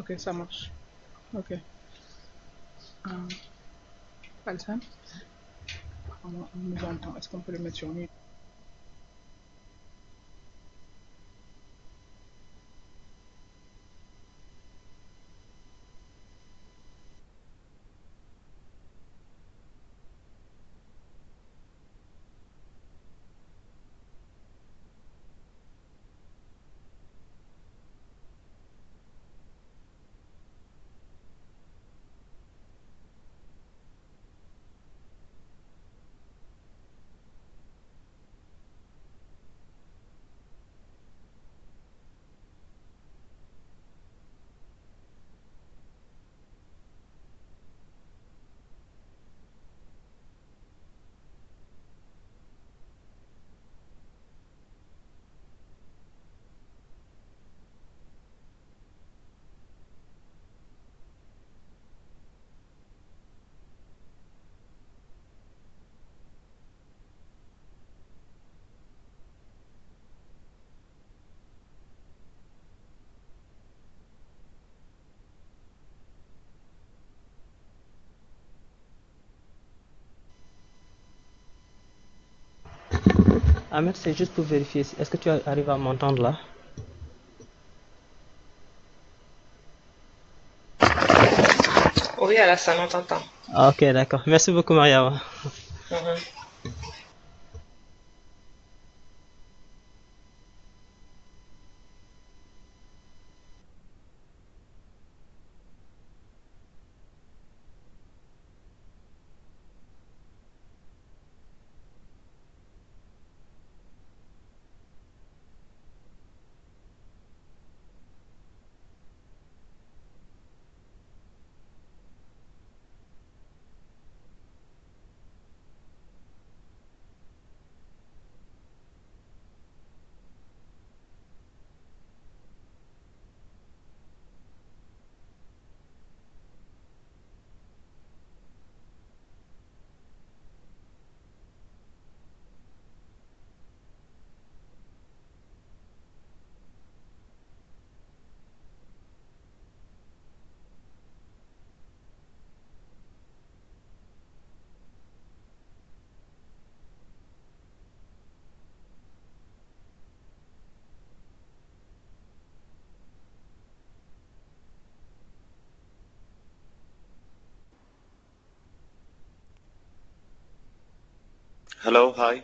Ok, ça marche. Ok. Alain, on nous entend. Est-ce qu'on peut le mettre sur mute? Ahmed, c'est juste pour vérifier. Est-ce que tu arrives à m'entendre là? Oui, Alassane, on t'entend. Ah, ok, d'accord. Merci beaucoup, Mariama. Mhm. Hello, hi.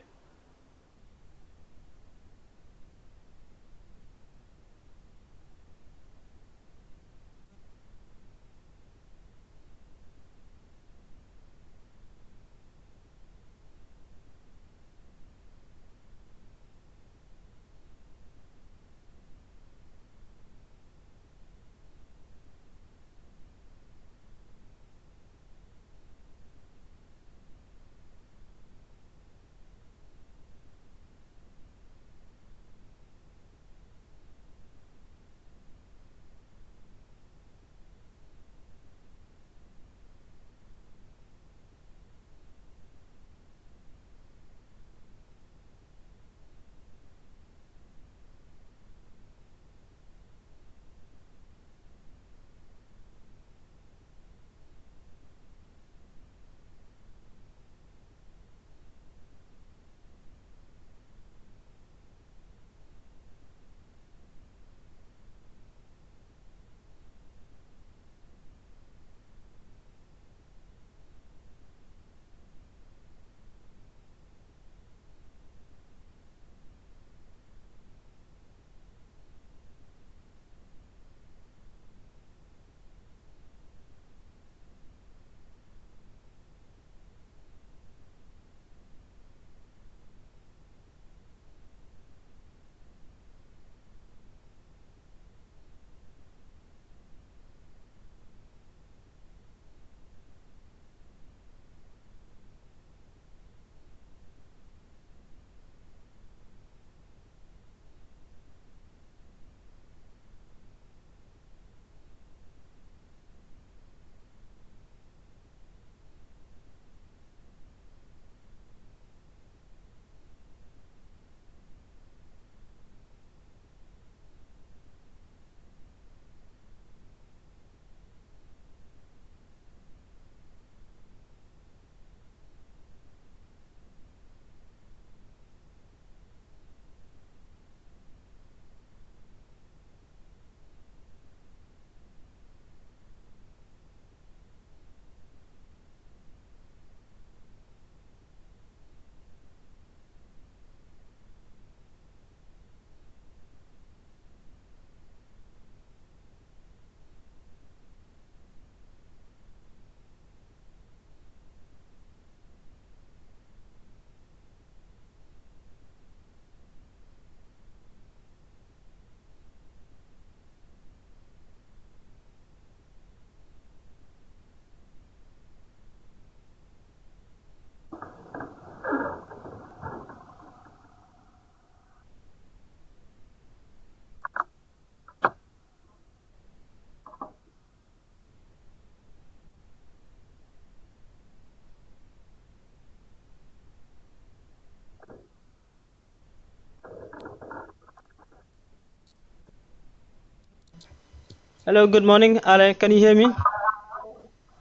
Hello, good morning, Alain. Can you hear me?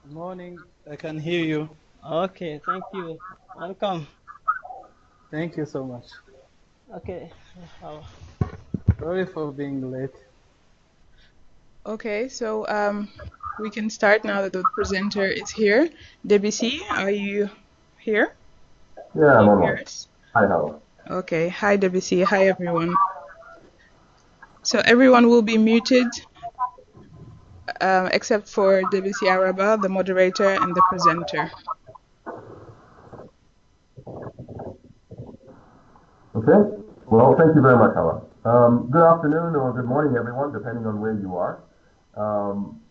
Good morning. I can hear you. Okay, thank you. Welcome. Thank you so much. Okay. Uh, Sorry for being late. Okay, so we can start now that the presenter is here. Debussy, are you here? Yeah, Can I'm you hear online. us? Hi, hello. Okay, hi Debussy, hi everyone. So everyone will be muted except for Debussy Araba, the moderator, and the presenter. Okay. Well, thank you very much, Hala. Good afternoon or good morning, everyone, depending on where you are. Um,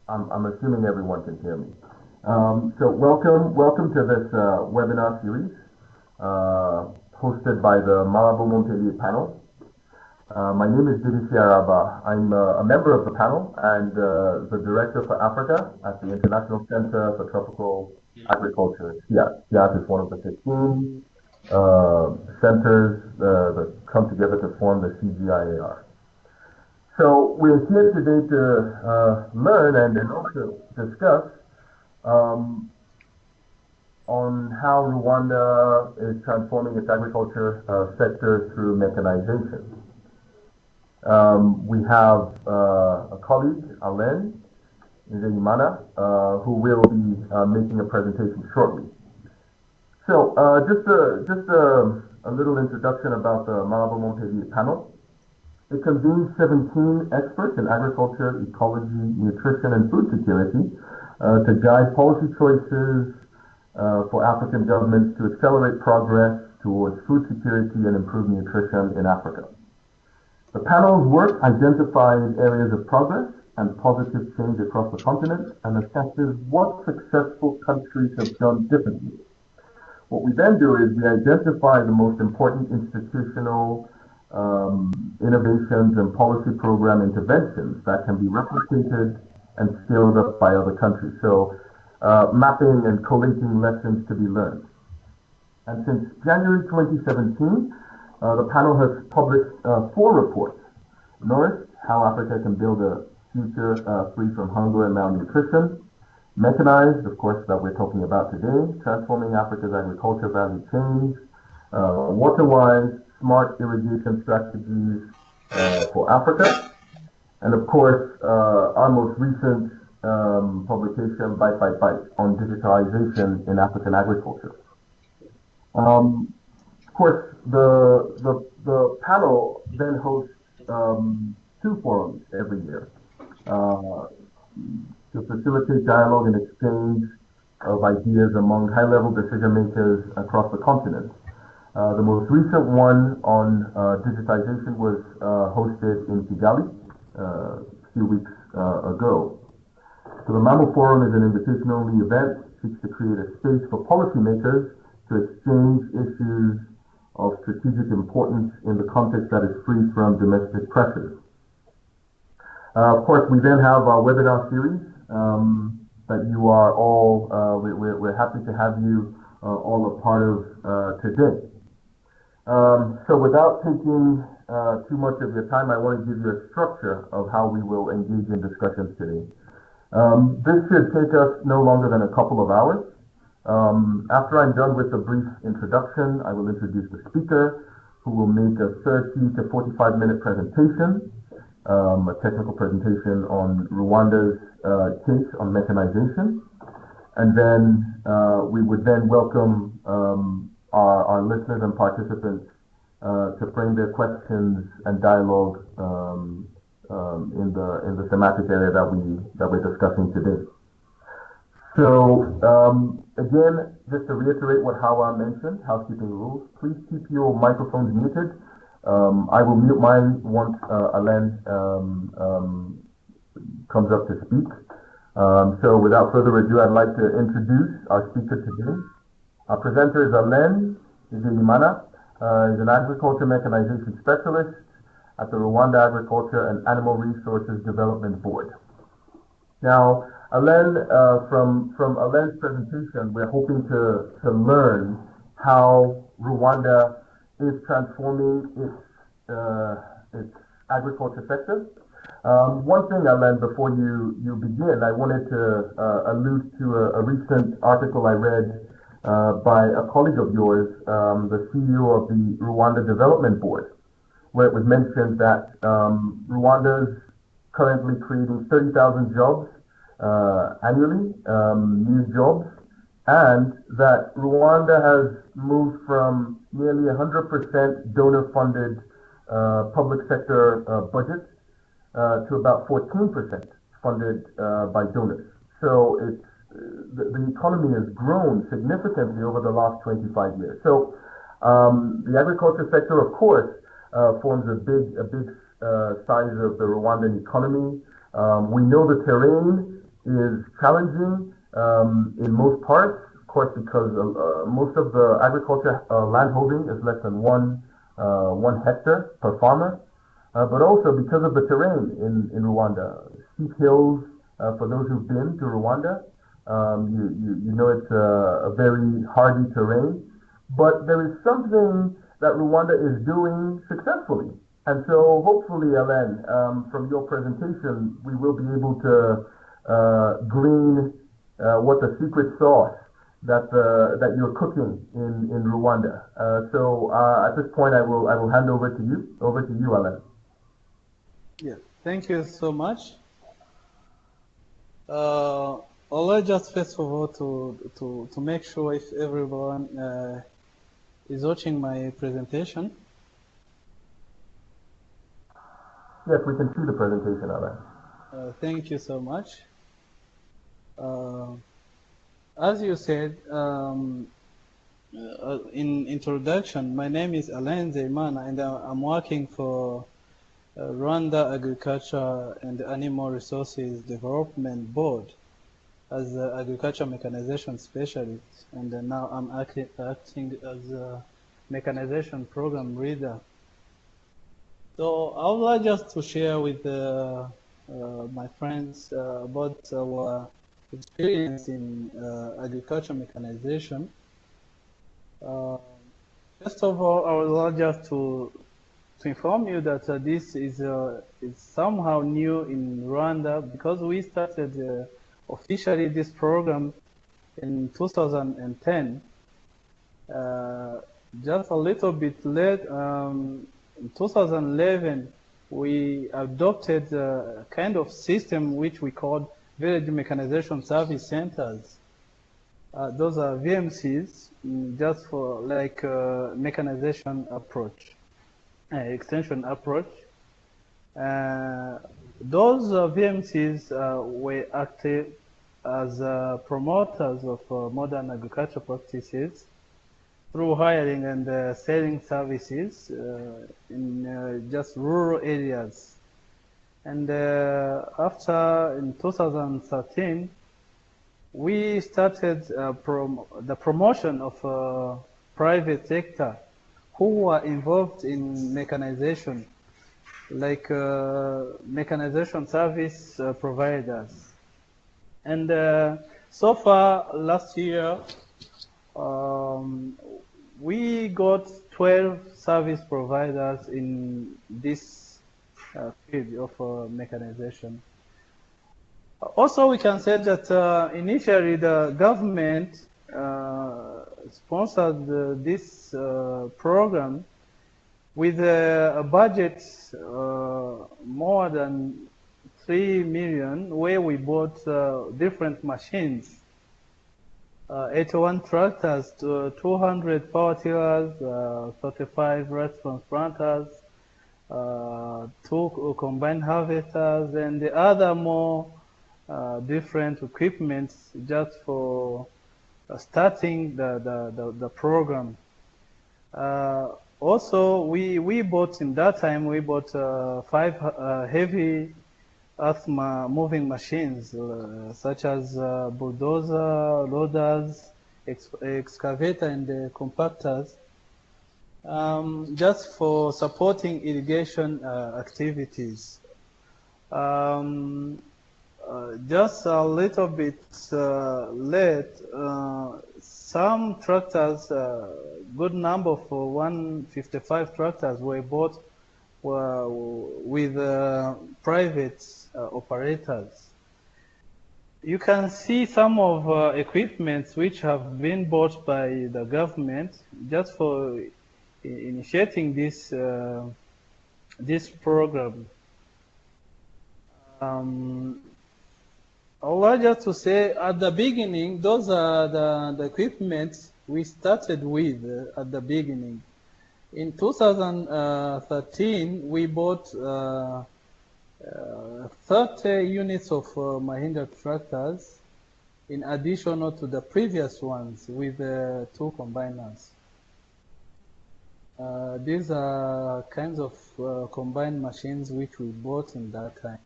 I'm assuming everyone can hear me. So welcome to this webinar series hosted by the Malabo Montpellier panel. My name is Debussy Araba. I'm a member of the panel and the director for Africa at the International Center for Tropical Agriculture. SIAT is one of the 15 centers that come together to form the CGIAR. So we're here today to learn and also discuss on how Rwanda is transforming its agriculture sector through mechanization. We have a colleague, Alain, NZEYIMANA, who will be making a presentation shortly. So just a little introduction about the Malabo Montpellier panel. It convenes 17 experts in agriculture, ecology, nutrition, and food security to guide policy choices for African governments to accelerate progress towards food security and improved nutrition in Africa. The panel's work identifies areas of progress and positive change across the continent and assesses what successful countries have done differently. What we then do is we identify the most important institutional innovations and policy program interventions that can be replicated and scaled up by other countries. So mapping and collating lessons to be learned. And since January 2017, the panel has published 4 reports. Nourished, How Africa Can Build a Future Free from Hunger and Malnutrition. Mechanized, of course, that we're talking about today, Transforming Africa's Agriculture Value Chains. Water-wise, Smart Irrigation Strategies for Africa. And of course, our most recent publication, Bite by Bite, on digitalization in African agriculture. Of course, the panel then hosts 2 forums every year to facilitate dialogue and exchange of ideas among high-level decision makers across the continent. The most recent one on digitization was hosted in Kigali a few weeks ago. So the MaMo Forum is an invitation-only event, seeks to create a space for policymakers to exchange issues of strategic importance in the context that is free from domestic pressures. Of course, we then have our webinar series that you are all, we're happy to have you all a part of today. So without taking too much of your time, I want to give you a structure of how we will engage in discussions today. This should take us no longer than a couple of hours. After I'm done with a brief introduction, I will introduce the speaker, who will make a 30 to 45-minute presentation, a technical presentation on Rwanda's case on mechanization. And then we would then welcome our listeners and participants to frame their questions and dialogue in the thematic area that we're discussing today. So again, just to reiterate what Hawa mentioned, housekeeping rules, please keep your microphones muted. I will mute mine once Alain comes up to speak. So without further ado, I'd like to introduce our speaker today. Our presenter is Alain NZEYIMANA. He's an agriculture mechanization specialist at the Rwanda Agriculture and Animal Resources Development Board. Now, Alain, from Alain's presentation, we're hoping to learn how Rwanda is transforming its agriculture sector. One thing, Alain, before you begin, I wanted to allude to a recent article I read by a colleague of yours, the CEO of the Rwanda Development Board, where it was mentioned that Rwanda is currently creating 30,000 jobs annually, new jobs, and that Rwanda has moved from nearly 100% donor-funded public sector budget to about 14% funded by donors. So it's the economy has grown significantly over the last 25 years. So the agriculture sector, of course, forms a big size of the Rwandan economy. We know the terrain is challenging in most parts, of course, because most of the agriculture land holding is less than 1 hectare per farmer. But also because of the terrain in Rwanda, steep hills. For those who've been to Rwanda, you know it's a very hardy terrain. But there is something that Rwanda is doing successfully, and so hopefully, Alain, from your presentation, we will be able to glean what the secret sauce that you're cooking in Rwanda. So at this point, I will hand over to you. Over to you, Alain. Yeah, thank you so much. I'd like just first of all to make sure if everyone is watching my presentation. Yes, we can see the presentation, Alain. Thank you so much. As you said in introduction, my name is Alain NZEYIMANA, and I'm working for Rwanda Agriculture and Animal Resources Development Board as an agriculture mechanization specialist, and now I'm acting as a mechanization program leader. So I would like just to share with my friends about our experience in agriculture mechanization. First of all, I would like just to inform you that this is somehow new in Rwanda, because we started officially this program in 2010. Just a little bit late, in 2011, we adopted a kind of system which we called Village Mechanization Service Centers. Those are VMCs, just for like mechanization approach. Extension approach. Those VMCs were active as promoters of modern agriculture practices through hiring and selling services in just rural areas. And after, in 2013, we started the promotion of private sector who are involved in mechanization, like mechanization service providers. And so far, last year, we got 12 service providers in this field of mechanization. Also, we can say that initially the government sponsored this program with a budget more than 3 million, where we bought different machines, 81 tractors, 200 power tillers, 35 rice transplanters, 2 combined harvesters, and the other more different equipment just for starting the program. Also, we bought, in that time, we bought 5 heavy earth moving machines, such as bulldozer, loaders, excavator, and compactors, just for supporting irrigation activities. Just a little bit late, some tractors, good number for 155 tractors were bought with private operators. You can see some of equipments which have been bought by the government just for initiating this program. I would like just to say at the beginning, those are the equipment we started with at the beginning. In 2013, we bought 30 units of Mahindra tractors in addition to the previous ones with 2 combiners. These are kinds of combined machines which we bought in that time.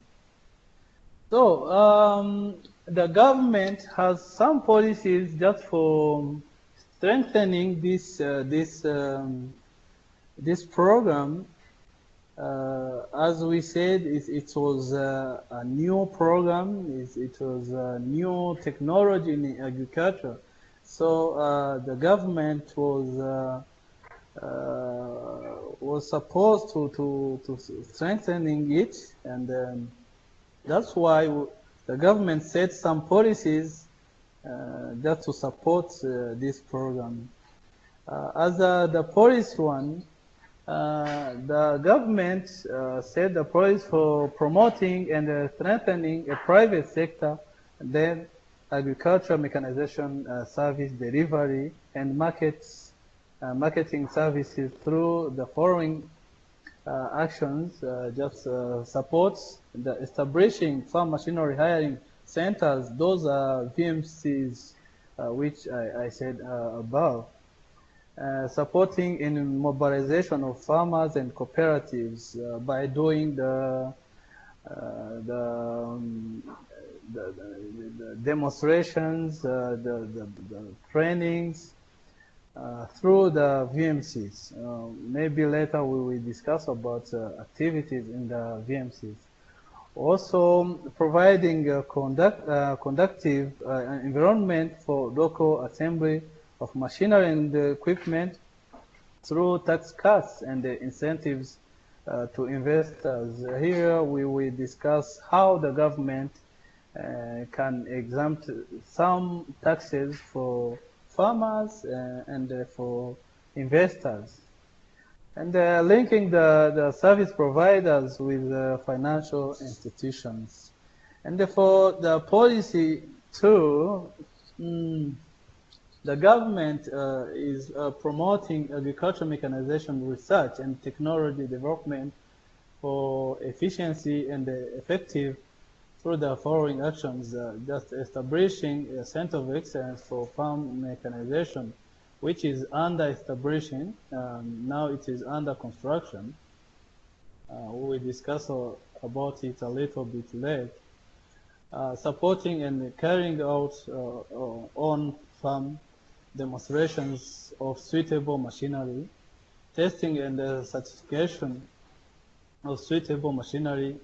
So the government has some policies just for strengthening this program. As we said, it was a new program. It was a new technology in agriculture. So the government was supposed to strengthening it, and that's why the government set some policies just to support this program. As the policy one, the government set the policy for promoting and strengthening a private sector, and then agricultural mechanization service delivery and marketing services through the following actions. Just supports the establishing farm machinery hiring centers. Those are VMCs, which I said above. Supporting in mobilization of farmers and cooperatives by doing the demonstrations, the trainings through the VMCs. Maybe later we will discuss about activities in the VMCs. Also providing conductive environment for local assembly of machinery and equipment through tax cuts and incentives to investors. Here we will discuss how the government can exempt some taxes for farmers and for investors. And linking the service providers with financial institutions. And for the policy too, the government is promoting agricultural mechanization research and technology development for efficiency and effective through the following actions. Just establishing a center of excellence for farm mechanization, which is under establishing. Now it is under construction. We will discuss about it a little bit later. Supporting and carrying out on farm demonstrations of suitable machinery, testing and certification of suitable machinery,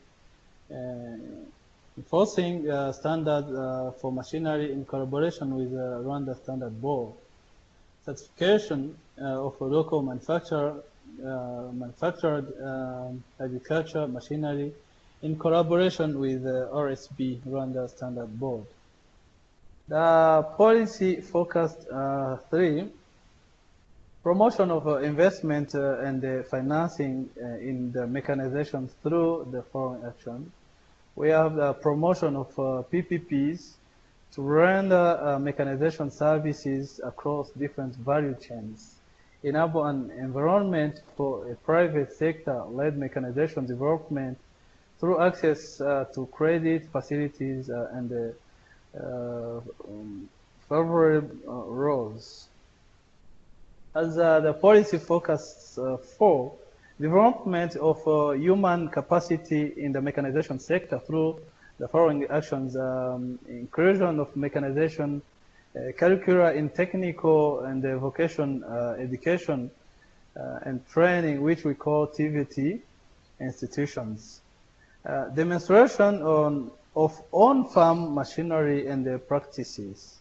enforcing standard for machinery in collaboration with Rwanda Standard Board, certification of local manufactured agriculture machinery in collaboration with RSB, Rwanda Standard Board. The policy focused 3, promotion of investment and financing in the mechanization through the following action. We have the promotion of PPPs to render mechanization services across different value chains, enable an environment for a private sector-led mechanization development through access to credit facilities and favorable roles. As the policy focus 4, development of human capacity in the mechanization sector through the following actions: inclusion of mechanization curricula in technical and vocation education and training, which we call TVT institutions. Demonstration of on-farm machinery and practices.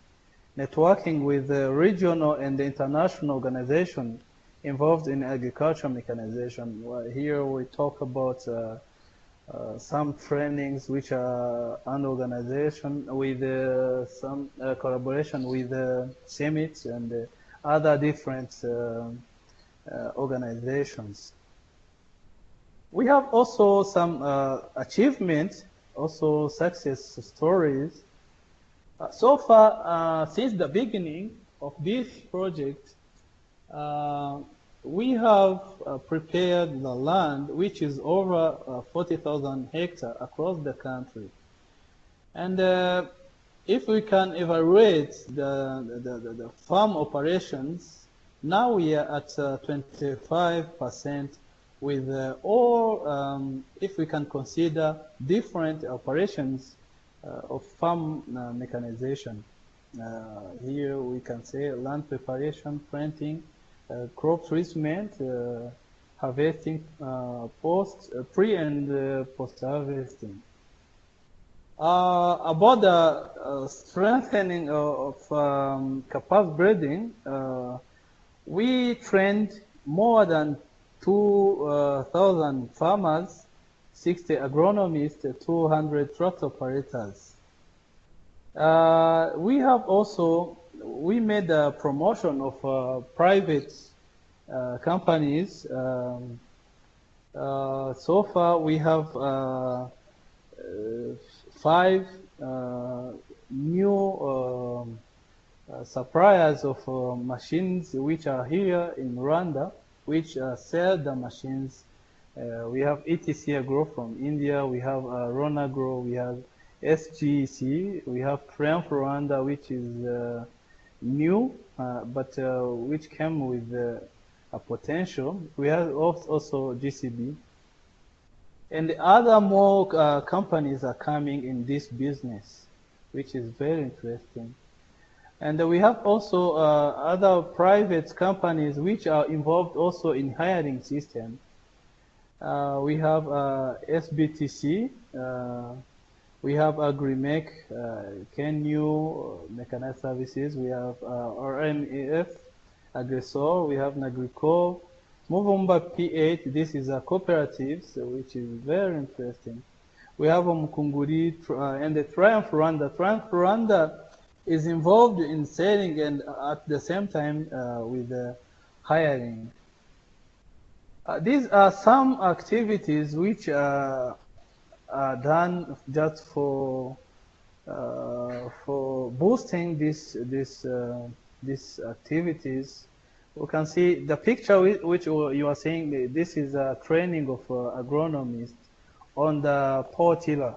Networking with regional and international organizations involved in agriculture mechanization. Here we talk about some trainings which are an organization with some collaboration with summits and other different organizations. We have also some achievements, also success stories. So far, since the beginning of this project, we have prepared the land, which is over 40,000 hectares across the country. And if we can evaluate the farm operations, now we are at 25% with all, if we can consider different operations of farm mechanization. Here we can say land preparation, planting, crop treatment, harvesting, pre and post harvesting. About the strengthening of capacity breeding, we trained more than 2,000 farmers, 60 agronomists, 200 tractor operators. We have also, we made a promotion of private companies. So far we have 5 new suppliers of machines which are here in Rwanda, which sell the machines. We have ETC Agro from India, we have Ronagro, we have SGC, we have Triumph Rwanda, which is new, but which came with a potential. We have also GCB. And other more companies are coming in this business, which is very interesting. And we have also other private companies which are involved also in hiring system. We have SBTC, we have AgriMech, KNU, Mechanized Services, we have RMAF, Agresor, we have Nagrico, Muvumba P8, this is a cooperative, which is very interesting. We have Mukunguri and the Triumph Rwanda. Triumph Rwanda is involved in selling and at the same time with hiring. These are some activities which are done just for boosting these activities. We can see the picture which you are seeing. This is a training of agronomists on the power tiller,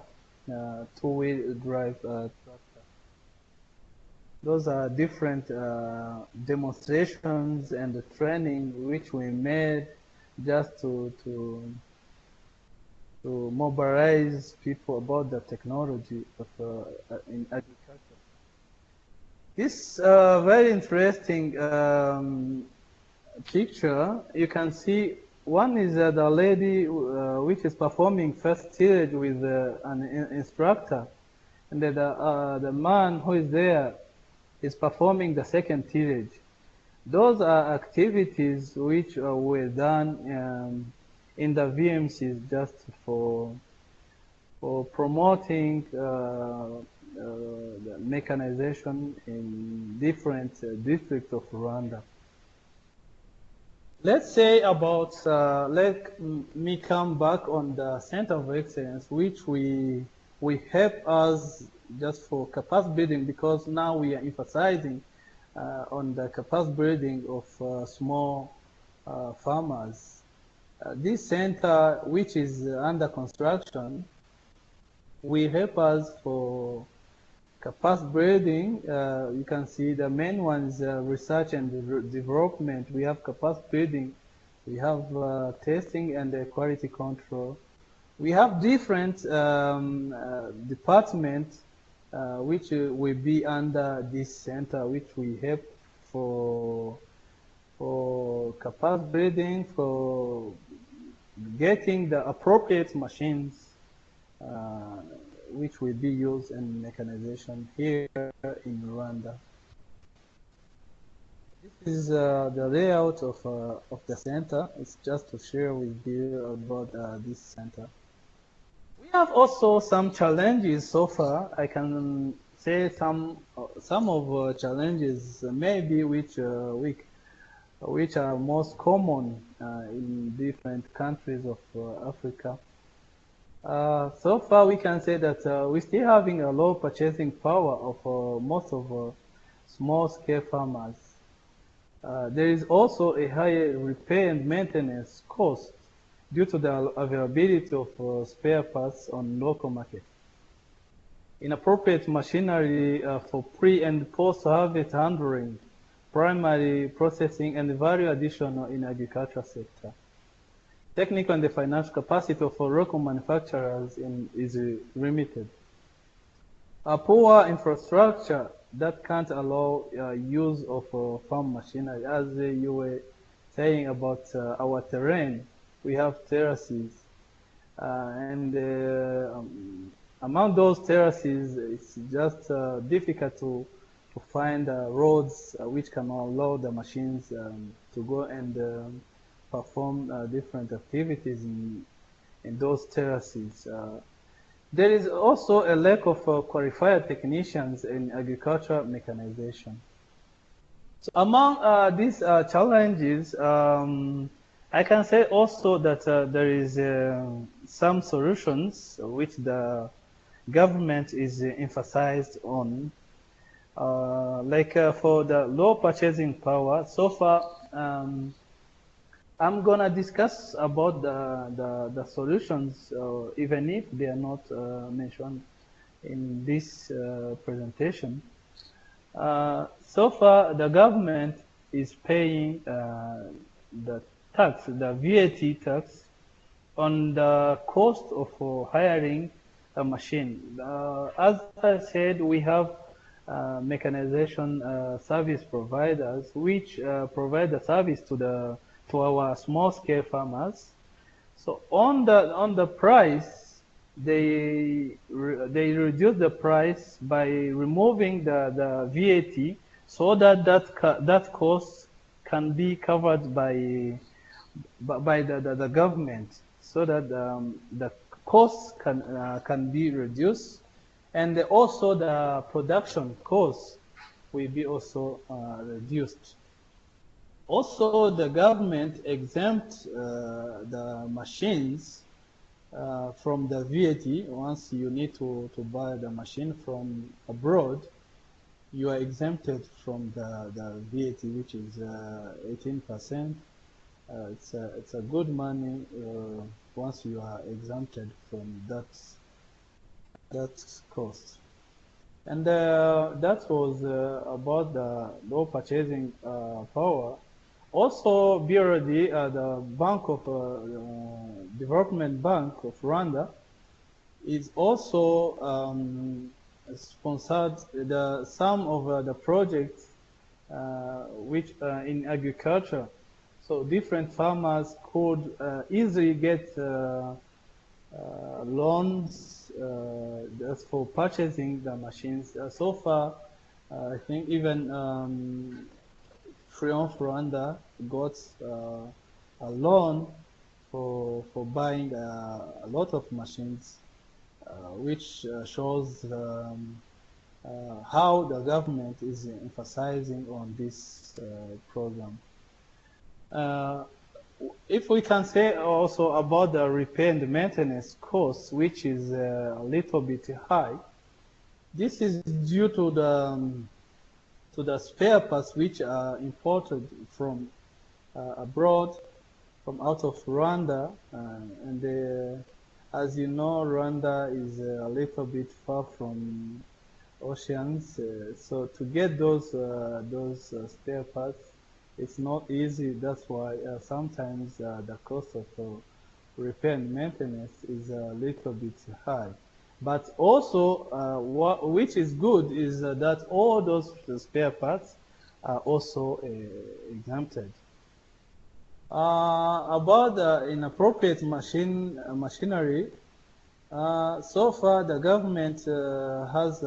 two-wheel drive tractor. Those are different demonstrations and the training which we made just to mobilize people about the technology of in agriculture. This very interesting picture, you can see one is the lady which is performing first tillage with an instructor, and the man who is there is performing the second tillage. Those are activities which were done in the VMCs just for promoting the mechanization in different districts of Rwanda. Let's say about, let me come back on the Center of Excellence, which we help us just for capacity building, because now we are emphasizing on the capacity building of small farmers. This center, which is under construction, will help us for capacity building. You can see the main ones, research and development. We have capacity building, we have testing and quality control. We have different departments which will be under this center, which we help for capacity building, for getting the appropriate machines which will be used in mechanization here in Rwanda. This is the layout of the center. It's just to share with you about this center. We have also some challenges so far. I can say some of challenges maybe which are most common in different countries of Africa. So far, we can say that we're still having a low purchasing power of most of small-scale farmers. There is also a higher repair and maintenance cost due to the availability of spare parts on local market. Inappropriate machinery for pre and post-harvest handling, primary processing, and value addition in agriculture sector. Technical and the financial capacity of local manufacturers is limited. A poor infrastructure that can't allow use of farm machinery. As you were saying about our terrain, we have terraces, and among those terraces, it's just difficult to find roads which can allow the machines to go and perform different activities in those terraces. There is also a lack of qualified technicians in agricultural mechanization. So among these challenges, I can say also that there is some solutions which the government is emphasized on, like for the low purchasing power. So far, I'm gonna discuss about the solutions, even if they are not mentioned in this presentation. So far, the government is paying the tax, the VAT tax, on the cost of hiring a machine. As I said, we have mechanization service providers which provide the service to our small-scale farmers. So on the price, they reduce the price by removing the VAT, so that cost can be covered by the government, so that the costs can be reduced, and also the production costs will be also reduced. Also, the government exempt the machines from the VAT. Once you need to buy the machine from abroad, you are exempted from the VAT, which is 18%. It's a good money once you are exempted from that cost. And that was about the low purchasing power. Also, BRD, the Bank of Development Bank of Rwanda, is also sponsored some of the projects which in agriculture. So different farmers could easily get loans just for purchasing the machines. So far, I think even Triumph Rwanda got a loan for buying a lot of machines, which shows how the government is emphasizing on this program. If we can say also about the repair and maintenance cost, which is a little bit high, this is due to the spare parts which are imported from abroad, from out of Rwanda, and as you know, Rwanda is a little bit far from oceans, so to get those spare parts, it's not easy. That's why sometimes the cost of repair and maintenance is a little bit high. But also, which is good is that all those spare parts are also exempted. About the inappropriate machinery, so far the government has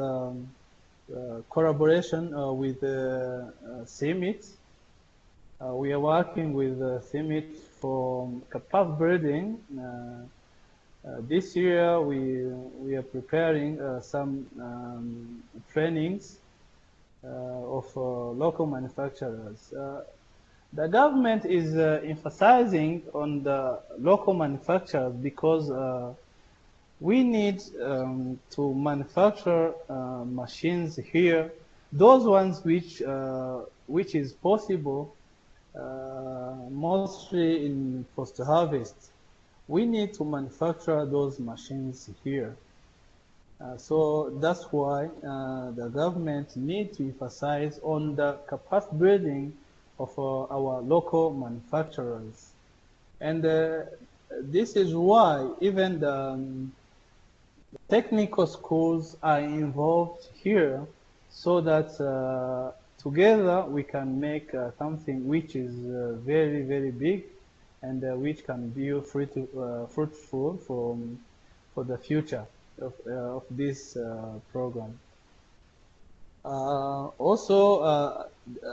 collaboration with CIMIT, We are working with CIMIT for capacity building. This year we are preparing some trainings of local manufacturers. The government is emphasizing on the local manufacturers because we need to manufacture machines here, those ones which is possible mostly in post-harvest. We need to manufacture those machines here. So that's why the government needs to emphasize on the capacity building of our local manufacturers. And this is why even the technical schools are involved here, so that together we can make something which is very, very big, and which can be fruitful for the future of this program. Also,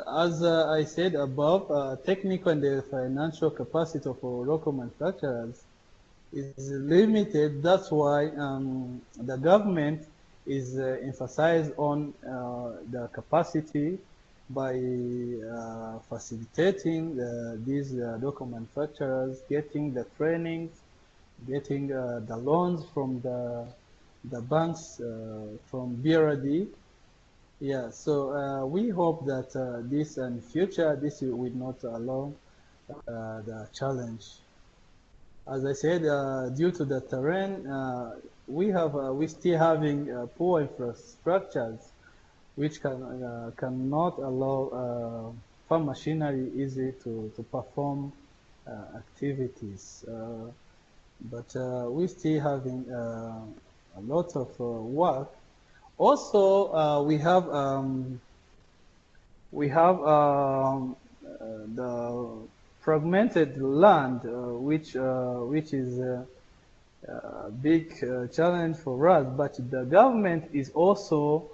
as I said above, technical and financial capacity of local manufacturers is limited. That's why the government is emphasized on the capacity by facilitating these local manufacturers, getting the trainings, getting the loans from the banks, from BRD. Yeah, so we hope that this in future, this will not allow the challenge. As I said, due to the terrain, we still having poor infrastructures, which cannot allow farm machinery easy to perform activities. But we still having a lot of work. Also, we have the fragmented land, which is a big challenge for us. But the government is also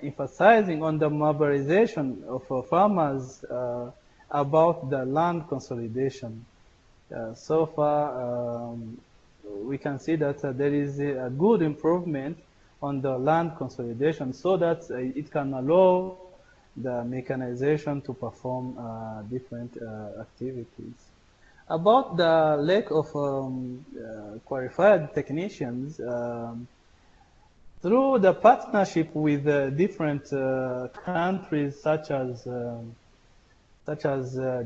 emphasizing on the mobilization of farmers about the land consolidation. So far, we can see that there is a good improvement on the land consolidation, so that it can allow the mechanization to perform different activities. About the lack of qualified technicians, through the partnership with different countries such as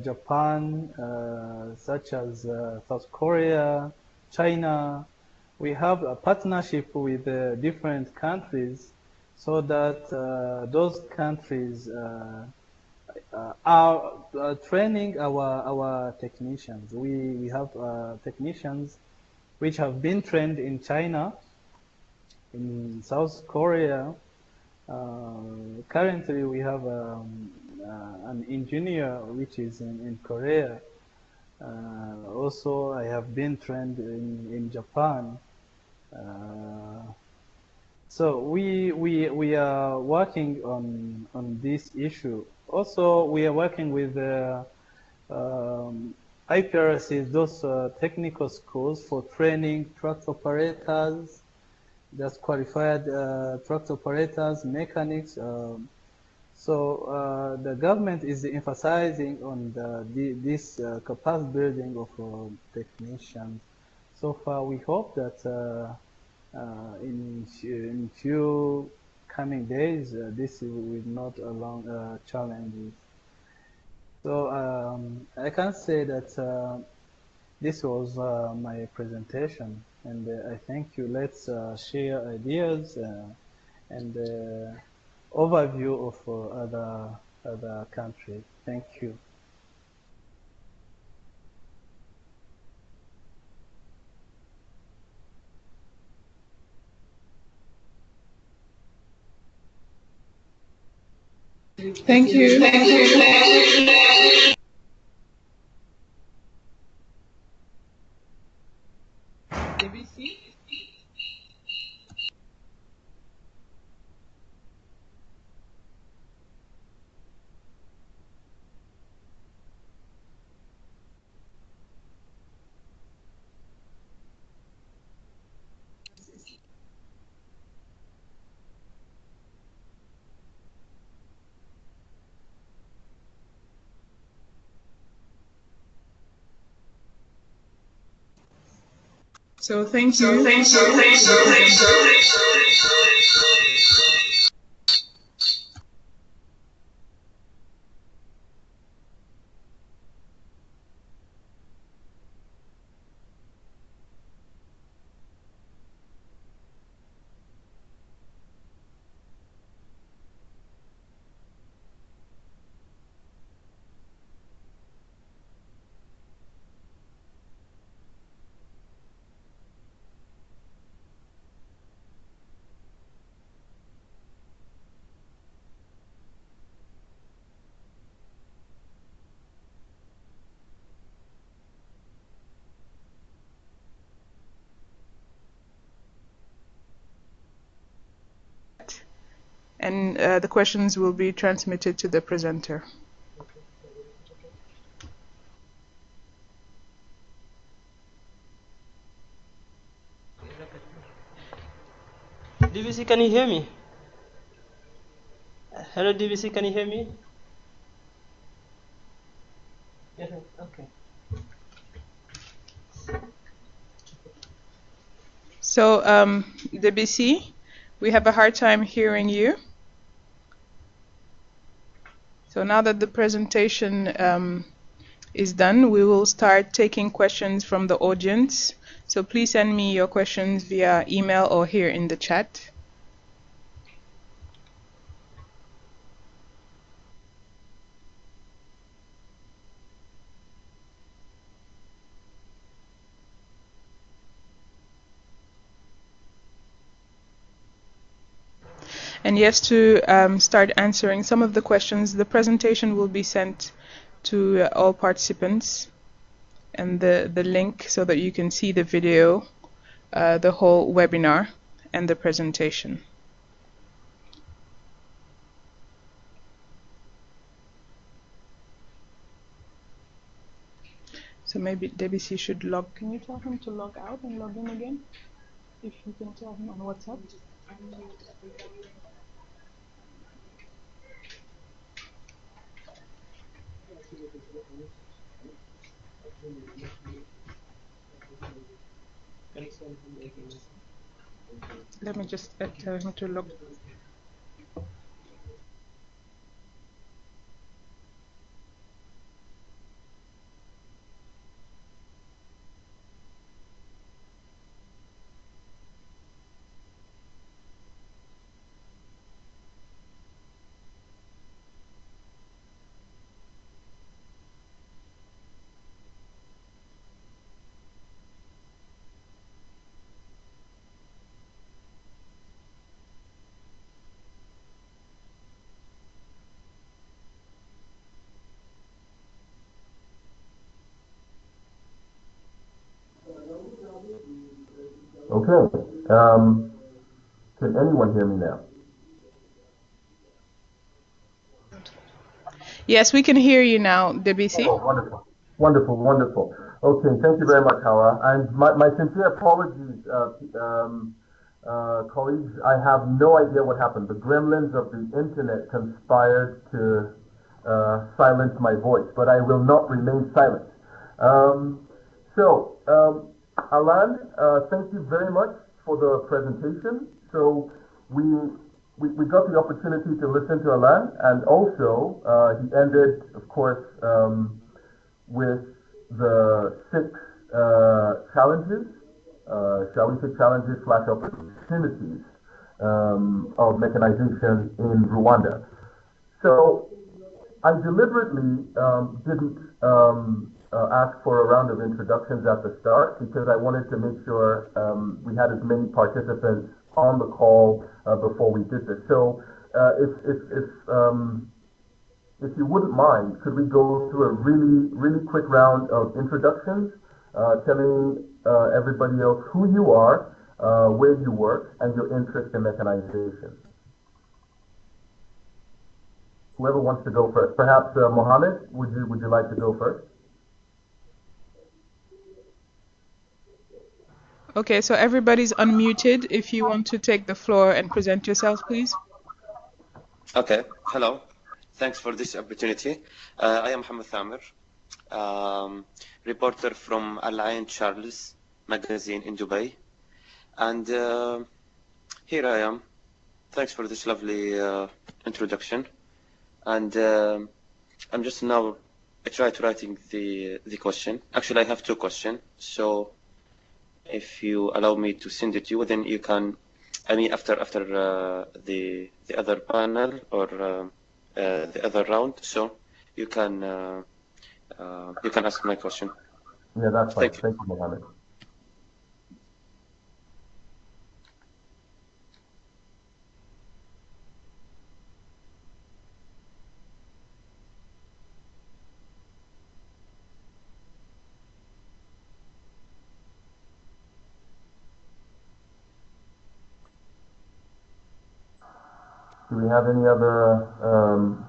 Japan, such as South Korea, China, we have a partnership with different countries, so that those countries are training our technicians. We have technicians which have been trained in China, in South Korea. Currently, we have an engineer which is in Korea. Also, I have been trained in Japan. So we are working on this issue. Also, we are working with IPRCs, those technical schools for training truck operators, just qualified truck operators, mechanics. So the government is emphasizing on this capacity building of technicians. So far, we hope that in few coming days, this will not allow challenges. So I can say that this was my presentation, and I thank you. Let's share ideas and overview of other countries. Thank you. Thank you. ABC? So thank you. And the questions will be transmitted to the presenter. DVC, can you hear me? Hello, DVC, can you hear me? Yeah, okay. So, DBC, we have a hard time hearing you. So now that the presentation is done, we will start taking questions from the audience. So please send me your questions via email or here in the chat. And yes, to start answering some of the questions, the presentation will be sent to all participants, and the link so that you can see the video, the whole webinar, and the presentation. So maybe DBC should log. Can you tell him to log out and log in again? If you can tell him on WhatsApp. Let me just tell him to log. Okay. Can anyone hear me now? Yes, we can hear you now, DBC. Oh, wonderful. Wonderful, wonderful. Okay, thank you very much, Hawa. And my sincere apologies, colleagues. I have no idea what happened. The gremlins of the internet conspired to silence my voice, but I will not remain silent. Alain, thank you very much for the presentation. So we got the opportunity to listen to Alain, and also he ended, of course, with the 6 challenges, shall we say challenges / opportunities of mechanization in Rwanda. So I deliberately didn't ask for a round of introductions at the start because I wanted to make sure we had as many participants on the call before we did this. So if you wouldn't mind, could we go through a really quick round of introductions, telling everybody else who you are, where you work, and your interest in mechanization? Whoever wants to go first. Perhaps Mohammed, would you like to go first? Okay, so everybody's unmuted. If you want to take the floor and present yourselves, please. Okay. Hello. Thanks for this opportunity. I am Mohammed Thamer, reporter from Alain Charles. magazine in Dubai. And here I am. Thanks for this lovely introduction. And I'm just now writing the question. Actually, I have two questions. So if you allow me to send it to you, then you can, I mean, after the other panel or the other round, so you can ask my question. Yeah, that's fine. Thank you, Mohammed. Do we have any other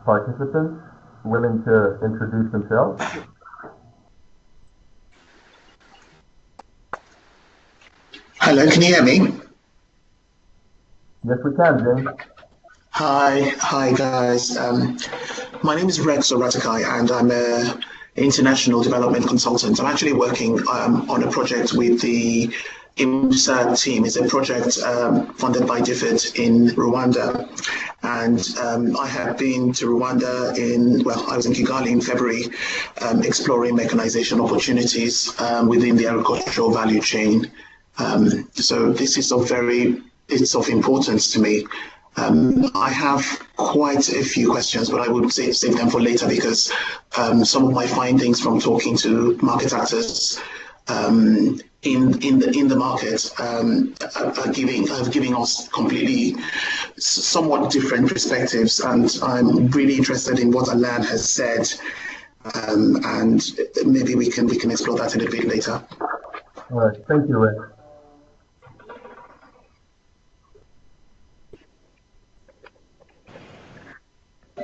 participants willing to introduce themselves? Hello, can you hear me? Yes, we can, James. Hi guys. My name is Rex Oratakai, and I'm an international development consultant. I'm actually working on a project with the IMSA team. It's a project funded by DFID in Rwanda. And I have been to Rwanda I was in Kigali in February, exploring mechanization opportunities within the agricultural value chain. So this is it's of importance to me. I have quite a few questions, but I would save them for later because some of my findings from talking to market actors in the market are giving us completely somewhat different perspectives, and I'm really interested in what Alain has said, and maybe we can explore that a little bit later. All right, thank you, Rick.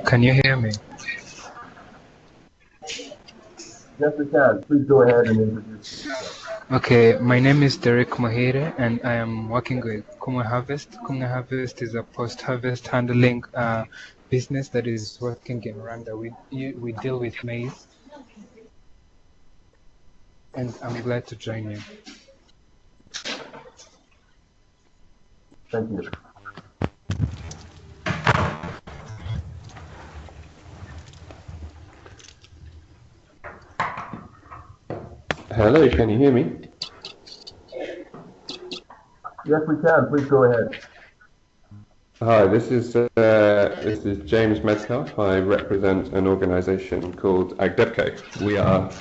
Can you hear me? Yes, we can. Please go ahead and introduce yourself. Okay, my name is Derek Mohere, and I am working with Kumwe Harvest. Kumwe Harvest is a post-harvest handling business that is working in Rwanda. We deal with maize, and I'm glad to join you. Thank you. Hello, can you hear me? Yes, we can. Please go ahead. Hi, this is James Metcalf. I represent an organisation called AgDevCo. We are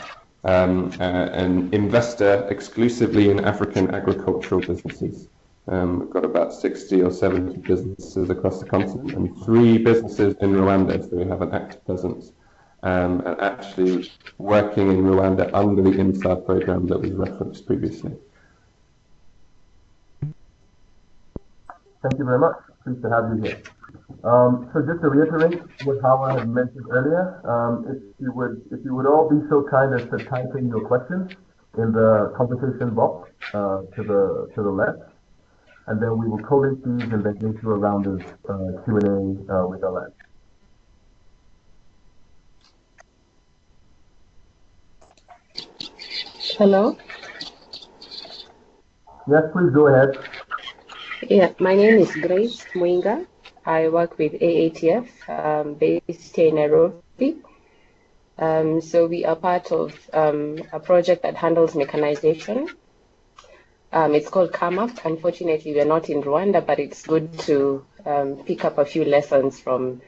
an investor exclusively in African agricultural businesses. We've got about 60 or 70 businesses across the continent and 3 businesses in Rwanda, so we have an active presence. And actually working in Rwanda under the IMSA program that was referenced previously. Thank you very much. Pleased to have you here. So just to reiterate what Howard had mentioned earlier, if you would all be so kind as to type in your questions in the conversation box to the left, and then we will collate these and then go through a round of Q&A with Alain. Hello? Yes, please go ahead. Yeah, my name is Grace Mwinga. I work with AATF based in Nairobi. So we are part of a project that handles mechanization. It's called CAMUP. Unfortunately, we're not in Rwanda, but it's good to pick up a few lessons from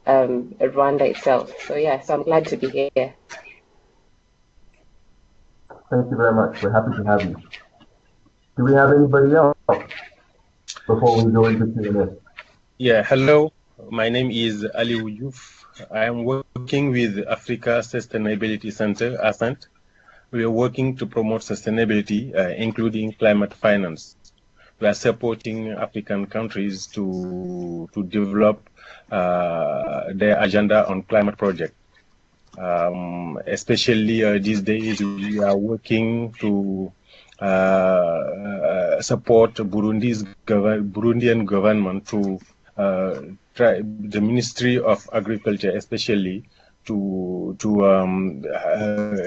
Rwanda itself. So yeah, so I'm glad to be here. Thank you very much. We're happy to have you. Do we have anybody else before we go into Q&A? Yeah, hello. My name is Ali Wujuf. I am working with Africa Sustainability Center, ASCENT. We are working to promote sustainability, including climate finance. We are supporting African countries to develop their agenda on climate project. Especially these days, we are working to support Burundian government to try the Ministry of Agriculture, especially to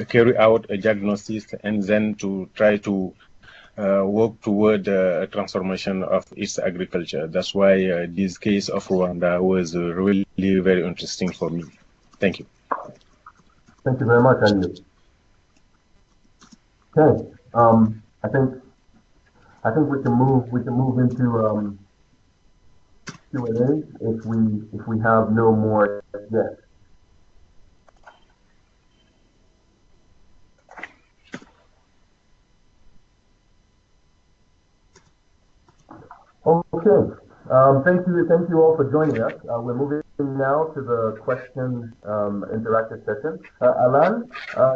carry out a diagnosis and then to try to work toward a transformation of its agriculture. That's why this case of Rwanda was really very interesting for me. Thank you. Thank you very much, Ali. Okay, I think we can move into Q&A if we have no more yet. Okay, thank you all for joining us. We're moving now to the question interactive session. Alain,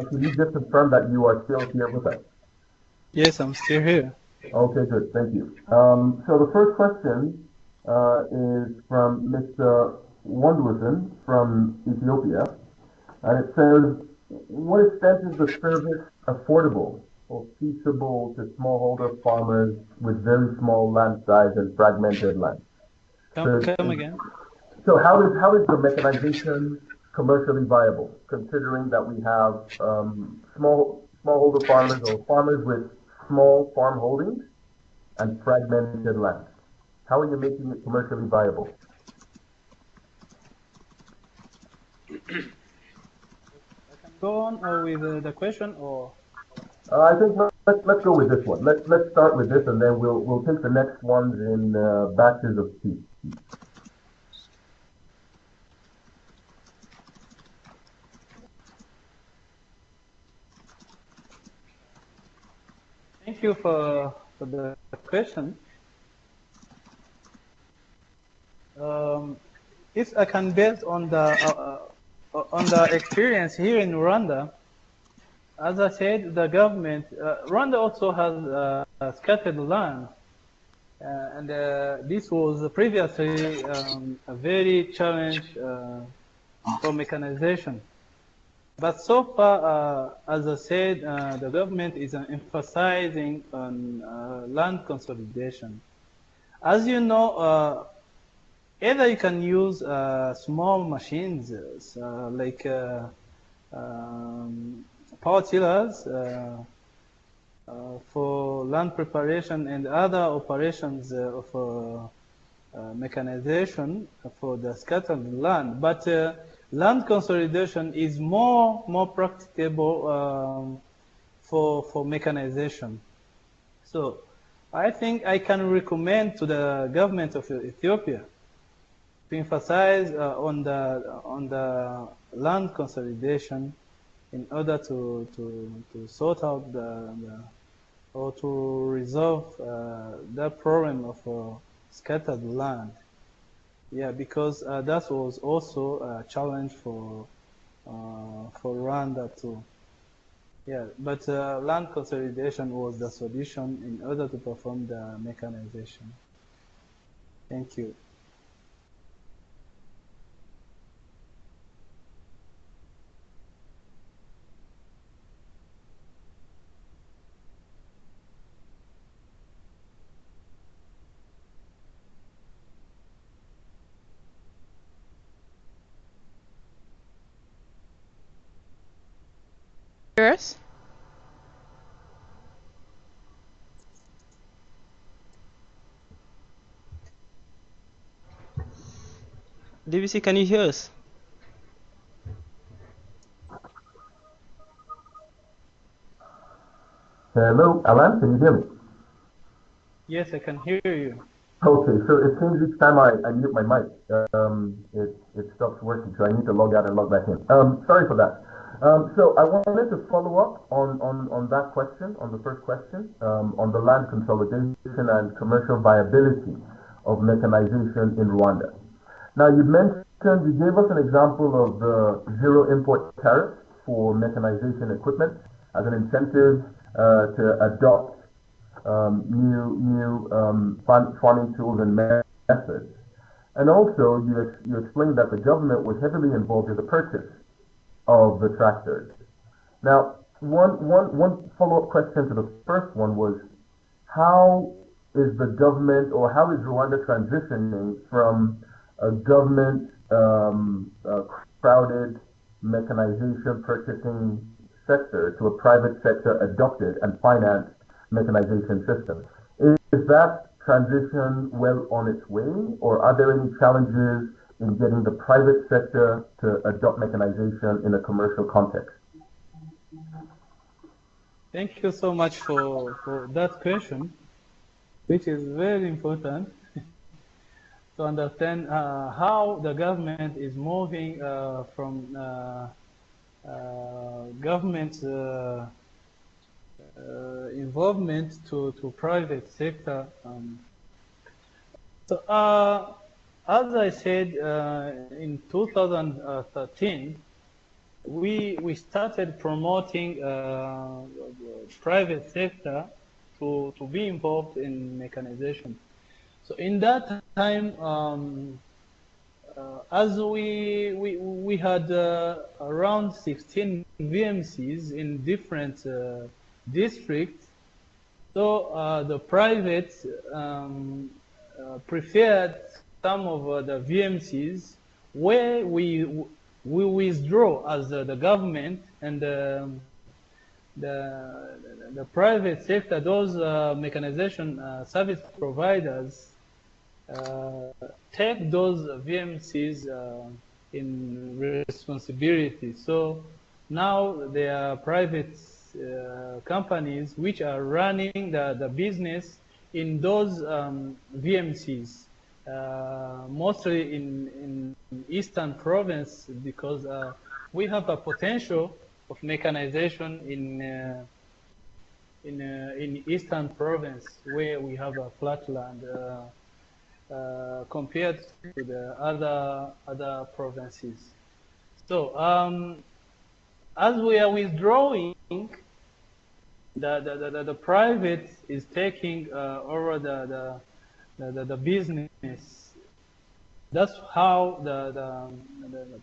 can you just confirm that you are still here with us? Yes, I'm still here. Okay, good, thank you. So the first question is from Mr. Wandlusen from Ethiopia, and it says, what extent is the service affordable or feasible to smallholder farmers with very small land size and fragmented land? Come again. So how is the mechanization commercially viable, considering that we have smallholder farmers or farmers with small farm holdings and fragmented land? How are you making it commercially viable? Go on with the question, or I think let's go with this one. Let's start with this, and then we'll take the next ones in batches of two. Thank you for the question. If I can base on the experience here in Rwanda, as I said, the government, Rwanda also has scattered land, and this was previously a very challenge for mechanization. But so far, as I said, the government is emphasizing on land consolidation. As you know, either you can use small machines like power tillers for land preparation and other operations of mechanization for the scattered land. But land consolidation is more practicable for mechanization. So I think I can recommend to the government of Ethiopia to emphasize on the land consolidation in order to sort out or to resolve that problem of scattered land. Yeah, because that was also a challenge for Rwanda too. Yeah, but land consolidation was the solution in order to perform the mechanization. Thank you. Yes. DVC, can you hear us? Hello, Alain, can you hear me? Yes, I can hear you. Okay, so it seems each time I mute my mic, it stops working, so I need to log out and log back in. Sorry for that. So I wanted to follow up on that question, on the first question, on the land consolidation and commercial viability of mechanization in Rwanda. Now, you gave us an example of the zero import tariff for mechanization equipment as an incentive to adopt new farming tools and methods. And also, you explained that the government was heavily involved in the purchase of the tractors. Now, one follow-up question to the first one was, how is the government, or how is Rwanda transitioning from a government crowded mechanization purchasing sector to a private sector adopted and financed mechanization system. Is that transition well on its way, or are there any challenges in getting the private sector to adopt mechanization in a commercial context? Thank you so much for that question, which is very important to understand how the government is moving from government involvement to private sector. As I said, in 2013, we started promoting private sector to be involved in mechanization. So in that time, as we had around 16 VMCs in different districts, so the private preferred some of the VMCs where we withdraw as the government, and the private sector, those mechanization service providers, take those VMCs in responsibility. So now there are private companies which are running the business in those VMCs, mostly in Eastern Province, because we have a potential of mechanization in Eastern Province, where we have a flatland compared to the other provinces. So as we are withdrawing, the private is taking over the business. That's how the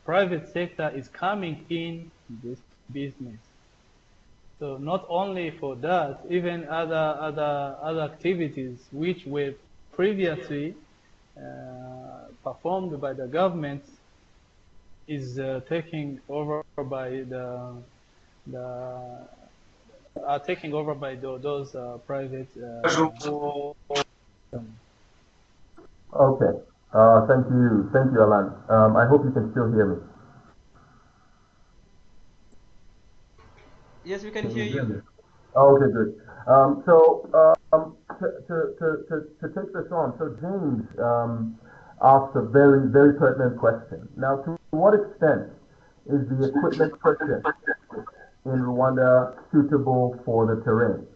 private sector is coming in this business. So not only for that, even other activities which were previously performed by the government is taking over by those private. Okay. Thank you, Alain. I hope you can still hear me. Yes, we can hear you. Okay, good. To take this on, so James asked a very, very pertinent question. Now, to what extent is the equipment purchased in Rwanda suitable for the terrain?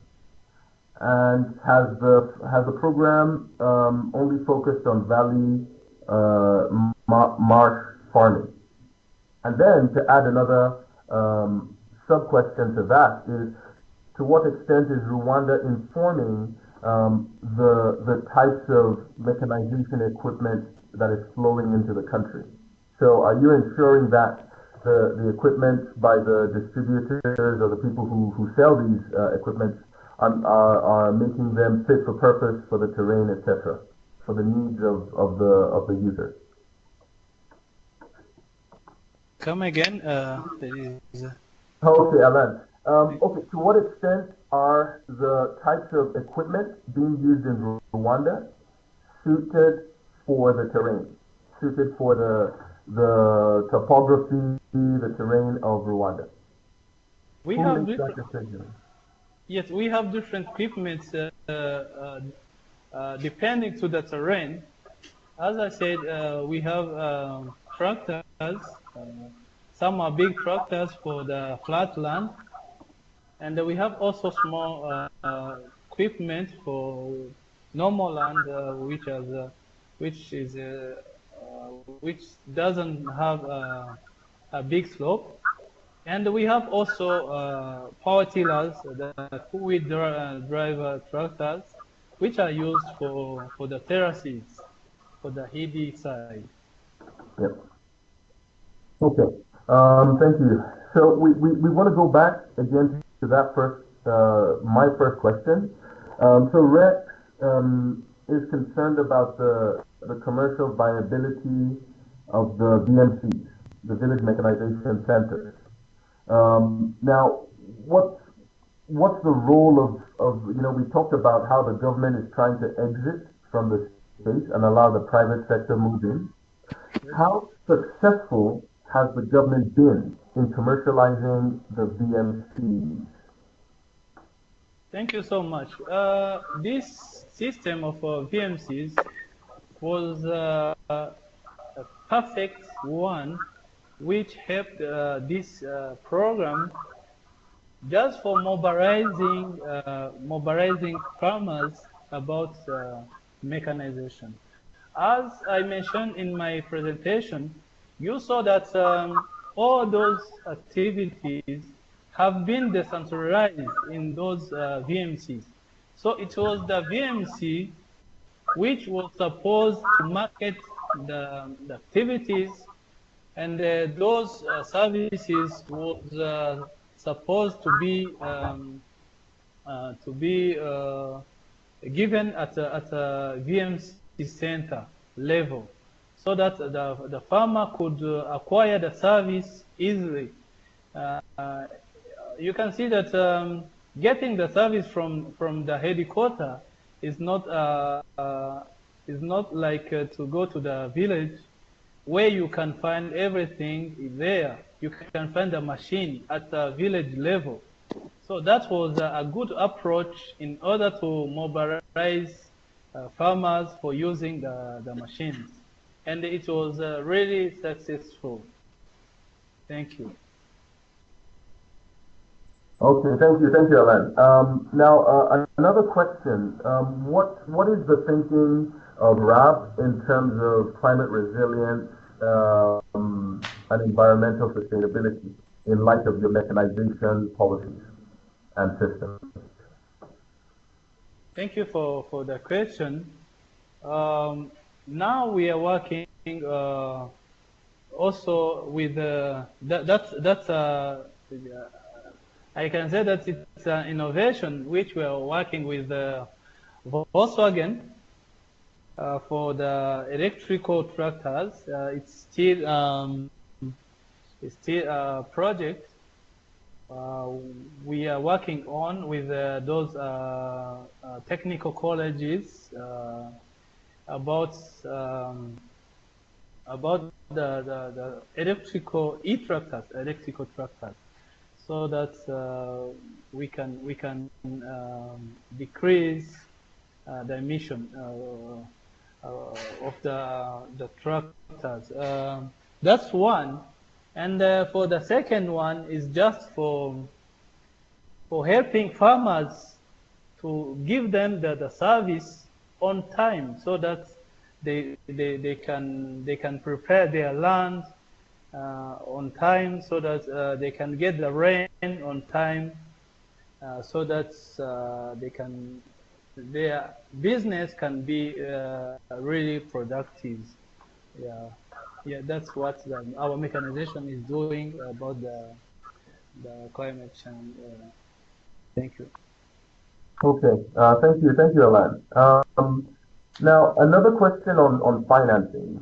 And has the program only focused on valley marsh farming? And then to add another sub-question to that is, to what extent is Rwanda informing the types of mechanization equipment that is flowing into the country? So are you ensuring that the equipment by the distributors or the people who sell these equipment are making them fit for purpose for the terrain, etc., for the needs of the user? Come again, Okay, Alain. Okay, to what extent are the types of equipment being used in Rwanda suited for the terrain, suited for the topography, the terrain of Rwanda? We have yes, we have different equipment depending to the terrain. As I said, we have tractors. Some are big tractors for the flat land, and we have also small equipment for normal land, which doesn't have a big slope. And we have also power tillers, the two-wheel drive tractors, which are used for the terraces, for the hilly side. Yep. Okay. Thank you. So we want to go back again to that first, my first question. So Rex is concerned about the commercial viability of the VMCs, the Village Mechanization Centers. Now, what's the role of, we talked about how the government is trying to exit from the space and allow the private sector move in. How successful has the government been in commercializing the VMCs? Thank you so much. This system of VMCs was a perfect one, which helped this program just for mobilizing farmers about mechanization. As I mentioned in my presentation, you saw that all those activities have been decentralized in those VMCs. So it was the VMC which was supposed to market the activities, and those services was supposed to be given at a VMC center level, so that the farmer could acquire the service easily. You can see that getting the service from the headquarters is not like to go to the village where you can find everything there. You can find the machine at the village level. So that was a good approach in order to mobilize farmers for using the machines. And it was really successful. Thank you. Okay, thank you, Alain. Now, another question. What is the thinking of RAP in terms of climate resilience and environmental sustainability in light of your mechanization policies and systems? Thank you for the question. Now we are working also with I can say that it's an innovation which we are working with Volkswagen for the electrical tractors. It's still a project we are working on with those technical colleges about the electrical tractors, so that we can decrease the emission of the tractors. That's one. And for the second one is just for helping farmers to give them the service on time, so that they can prepare their land on time, so that they can get the rain on time, so that their business can be really productive. Yeah, that's what our mechanization is doing about the climate change. Thank you. Okay, thank you, Alain. Now, another question on financing.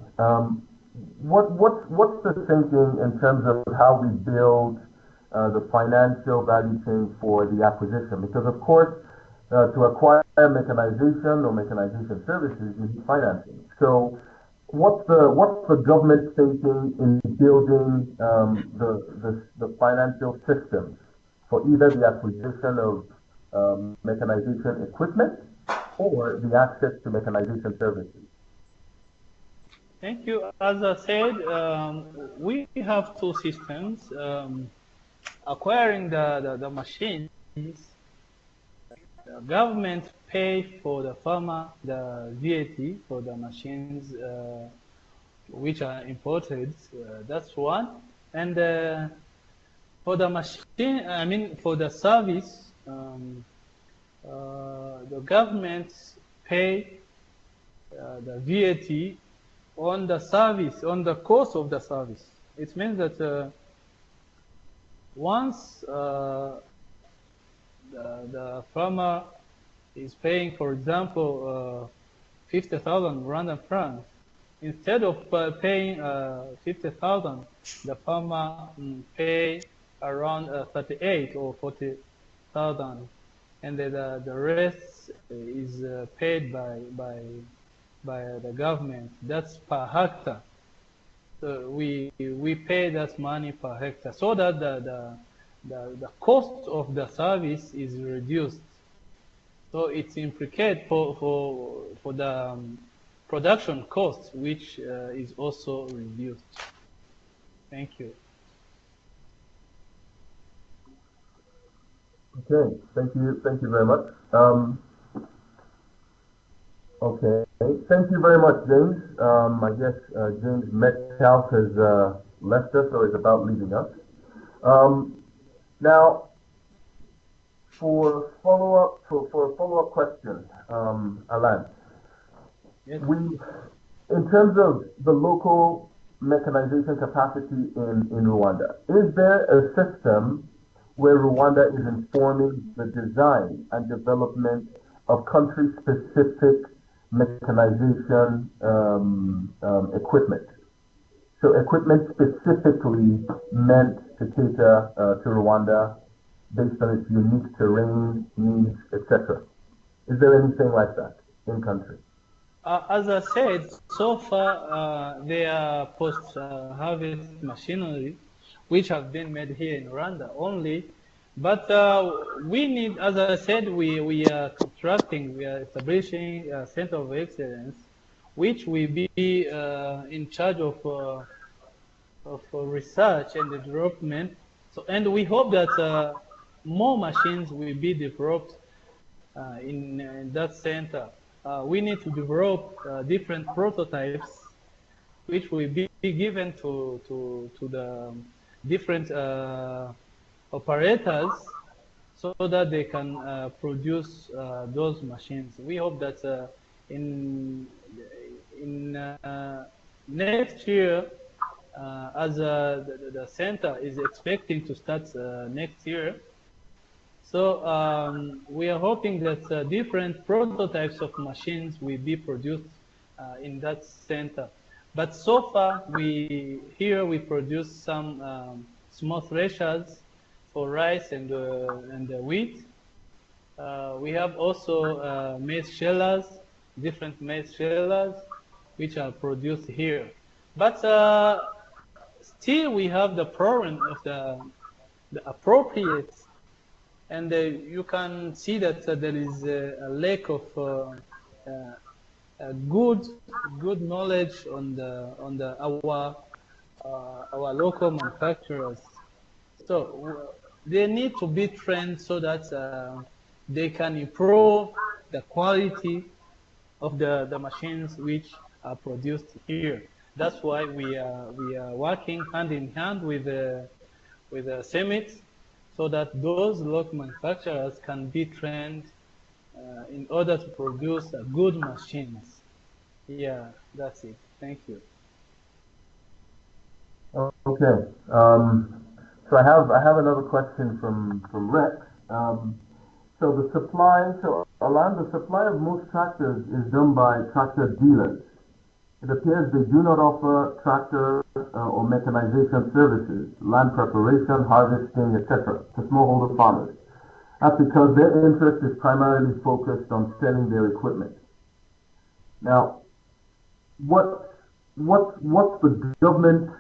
What's the thinking in terms of how we build the financial value chain for the acquisition? Because of course, to acquire mechanization or mechanization services, you need financing. So, what's the government thinking in building the financial systems for either the acquisition of mechanization equipment or the access to mechanization services? Thank you. As I said, we have two systems. Acquiring the machines, the government pay for the farmer the VAT for the machines which are imported. That's one. And for the machine, for the service, the government pay the VAT on the service, on the cost of the service. It means that once the farmer is paying, for example, 50,000 Rwandan francs, instead of paying 50,000, the farmer pay around 38 or 1,000, and the rest is paid by the government. That's per hectare. So we pay that money per hectare so that the cost of the service is reduced. So it's implicated for the production cost, which is also reduced. Thank you. Okay, thank you very much. Okay, thank you very much, James. I guess James Metcalf has left us or is about leaving us. Now, for a follow-up question, Alain, yes. In terms of the local mechanization capacity in Rwanda, is there a system where Rwanda is informing the design and development of country-specific mechanization equipment? So equipment specifically meant to cater to Rwanda based on its unique terrain, needs, etc. Is there anything like that in country? As I said, so far there are post-harvest machinery which have been made here in Rwanda only. But we need, as I said, we are constructing, we are establishing a center of excellence, which will be in charge of research and development. So, and we hope that more machines will be developed in that center. We need to develop different prototypes, which will be given to the different operators so that they can produce those machines. We hope that in next year, as the center is expecting to start next year, so we are hoping that different prototypes of machines will be produced in that center. But so far, we produce some small threshers for rice and wheat. We have also maize shellers, different maize shellers, which are produced here. But still, we have the problem of the appropriate, and you can see that there is a lack of good knowledge on our local manufacturers. So they need to be trained so that they can improve the quality of the machines which are produced here. That's why we are working hand in hand with the summit, so that those local manufacturers can be trained in order to produce good machines. Yeah, that's it. Thank you. Okay. So I have another question from Rex. So the supply, Alain, the supply of most tractors is done by tractor dealers. It appears they do not offer tractor or mechanization services, land preparation, harvesting, etc. to smallholder farmers. That's because their interest is primarily focused on selling their equipment. Now, what's the government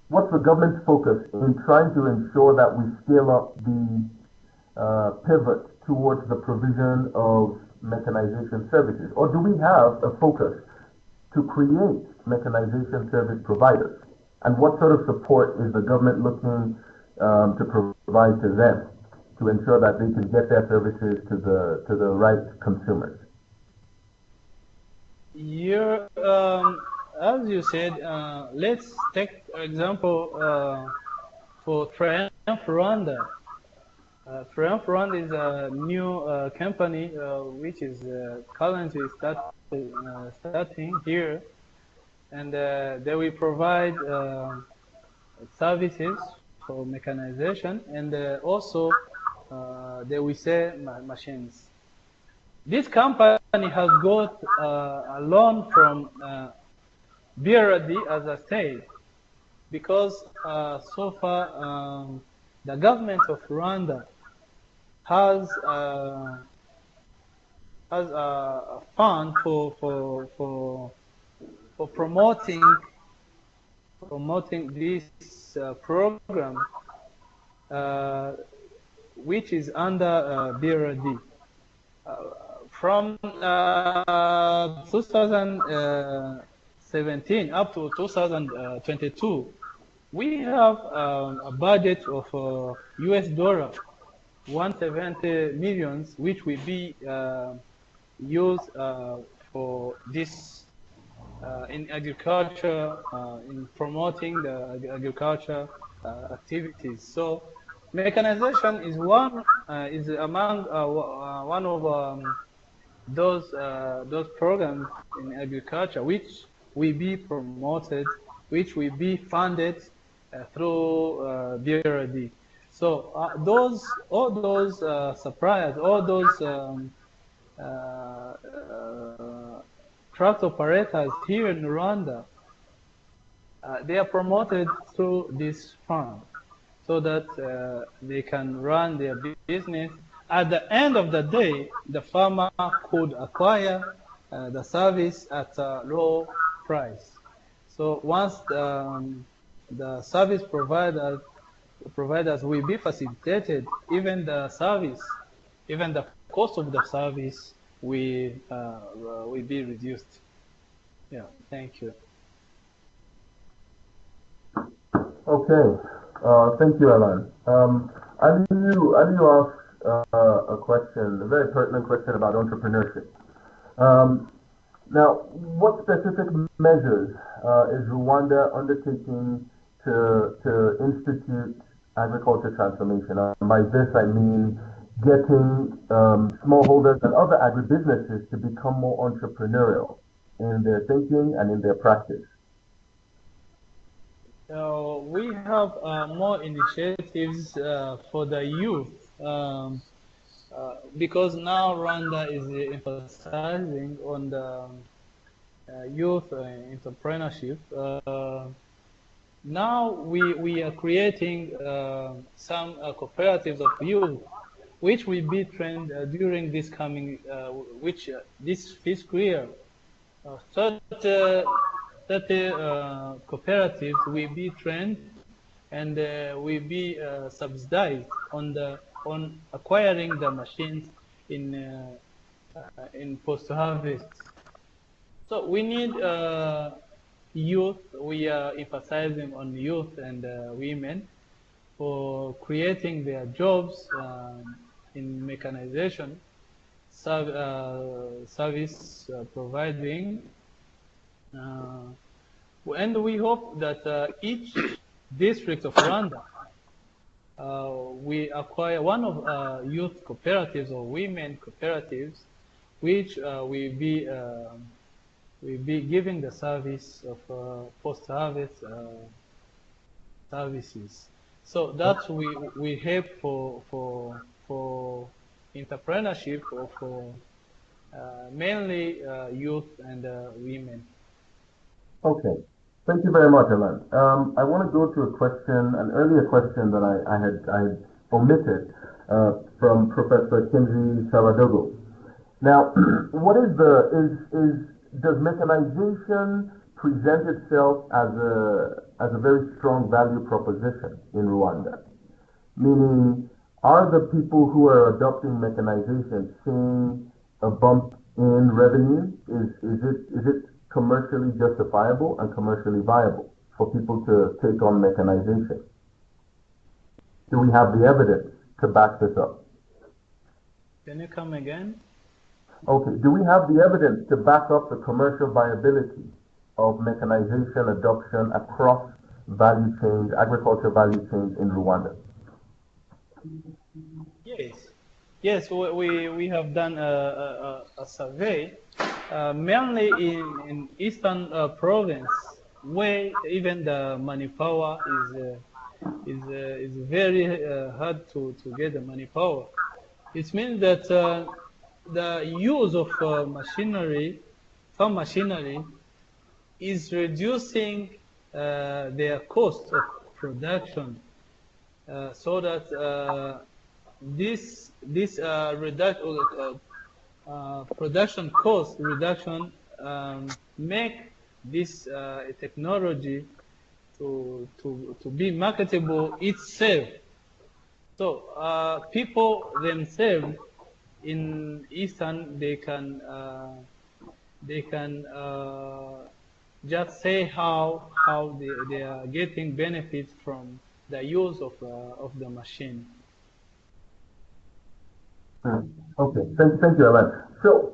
what's the government's focus in trying to ensure that we scale up the pivot towards the provision of mechanization services? Or do we have a focus to create mechanization service providers? And what sort of support is the government looking to provide to them to ensure that they can get their services to the right consumers? You're, as you said, let's take example for Triumph Rwanda. Triumph Rwanda is a new company which is currently starting here, and they will provide services for mechanization, and also they will sell machines. This company has got a loan from BRD, as I said, because so far the government of Rwanda has a fund for promoting this program, which is under BRD. From 2017 up to 2022, we have a budget of US dollar 170 millions, which will be used for this in agriculture, in promoting the agriculture activities. So mechanization is is among one of those programs in agriculture which will be promoted, which will be funded through BRD. So all those suppliers, all those truck operators here in Rwanda, they are promoted through this fund so that they can run their business. At the end of the day, the farmer could acquire the service at a low price. So once the service providers will be facilitated, even the cost of the service will be reduced. Yeah, thank you. Okay, thank you, Alain. Ali, you asked a question, a very pertinent question about entrepreneurship. Now, what specific measures is Rwanda undertaking to institute agriculture transformation? By this, I mean getting smallholders and other agribusinesses to become more entrepreneurial in their thinking and in their practice. We have more initiatives for the youth because now Rwanda is emphasizing on the youth entrepreneurship. Now we are creating some cooperatives of youth, which will be trained during this coming, this fiscal year. 30 cooperatives will be trained and will be subsidized on acquiring the machines in post-harvest. So we need youth. We are emphasizing on youth and women for creating their jobs in mechanization, service providing. And we hope that each district of Rwanda we acquire one of youth cooperatives or women cooperatives, which will be giving the service of post-harvest services. So that we help for entrepreneurship or for mainly youth and women. Okay, thank you very much, Alain. I want to go to a question, an earlier question that I had omitted from Professor Kimzi Saradogo. Now, what is does mechanization present itself as a very strong value proposition in Rwanda? Meaning, are the people who are adopting mechanization seeing a bump in revenue? Is it commercially justifiable and commercially viable for people to take on mechanization? Do we have the evidence to back this up? Can you come again? Okay, do we have the evidence to back up the commercial viability of mechanization adoption across value chains, agriculture value chains in Rwanda? Yes, we have done a survey, mainly in eastern province, where even the manpower is very hard to get the manpower. It means that the use of farm machinery is reducing their cost of production, so that this production cost reduction make this technology to be marketable itself. So people themselves in Eastern, they can just say how they are getting benefits from the use of the machine. Okay, thank you, Alain. So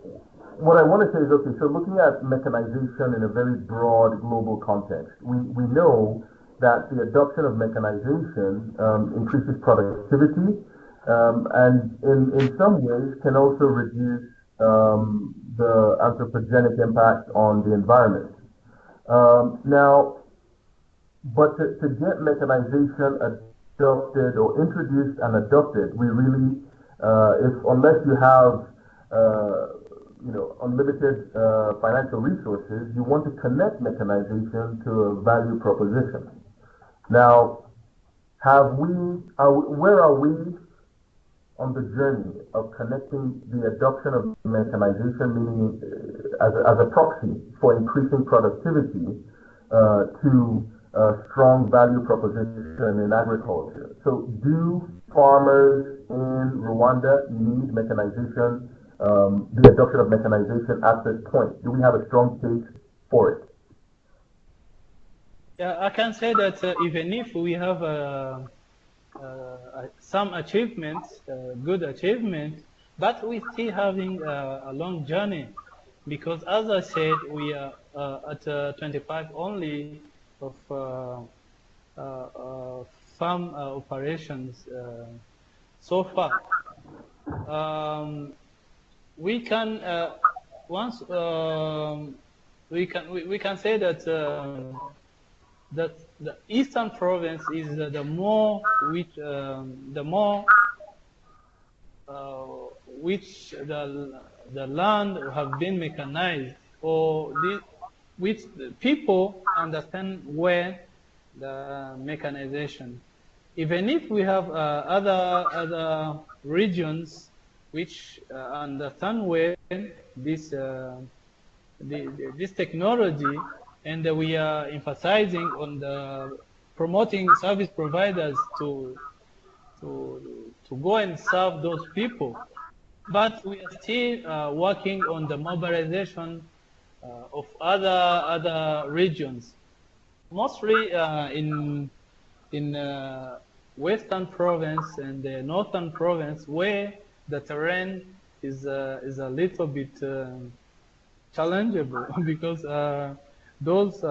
what I want to say is, okay, so looking at mechanization in a very broad global context, we know that the adoption of mechanization increases productivity and in some ways can also reduce the anthropogenic impact on the environment. Now, but to get mechanization adopted or introduced and adopted, we really, unless you have unlimited financial resources, you want to connect mechanization to a value proposition. Now, where are we on the journey of connecting the adoption of mechanization, meaning as a proxy for increasing productivity, to a strong value proposition in agriculture? So do farmers in Rwanda need mechanization, the adoption of mechanization at this point? Do we have a strong case for it? Yeah, I can say that even if we have some achievements, good achievements, but we're still having a long journey, because as I said, we are at 25 only of farm operations so far. We can we can say that that the Eastern province is the more which the land have been mechanized, or which the people understand where the mechanization. Even if we have other regions which understand where this this technology, and we are emphasizing on the promoting service providers to go and serve those people. But we are still working on the mobilization of other regions, mostly in Western province and the Northern province, where the terrain is a little bit challengeable because those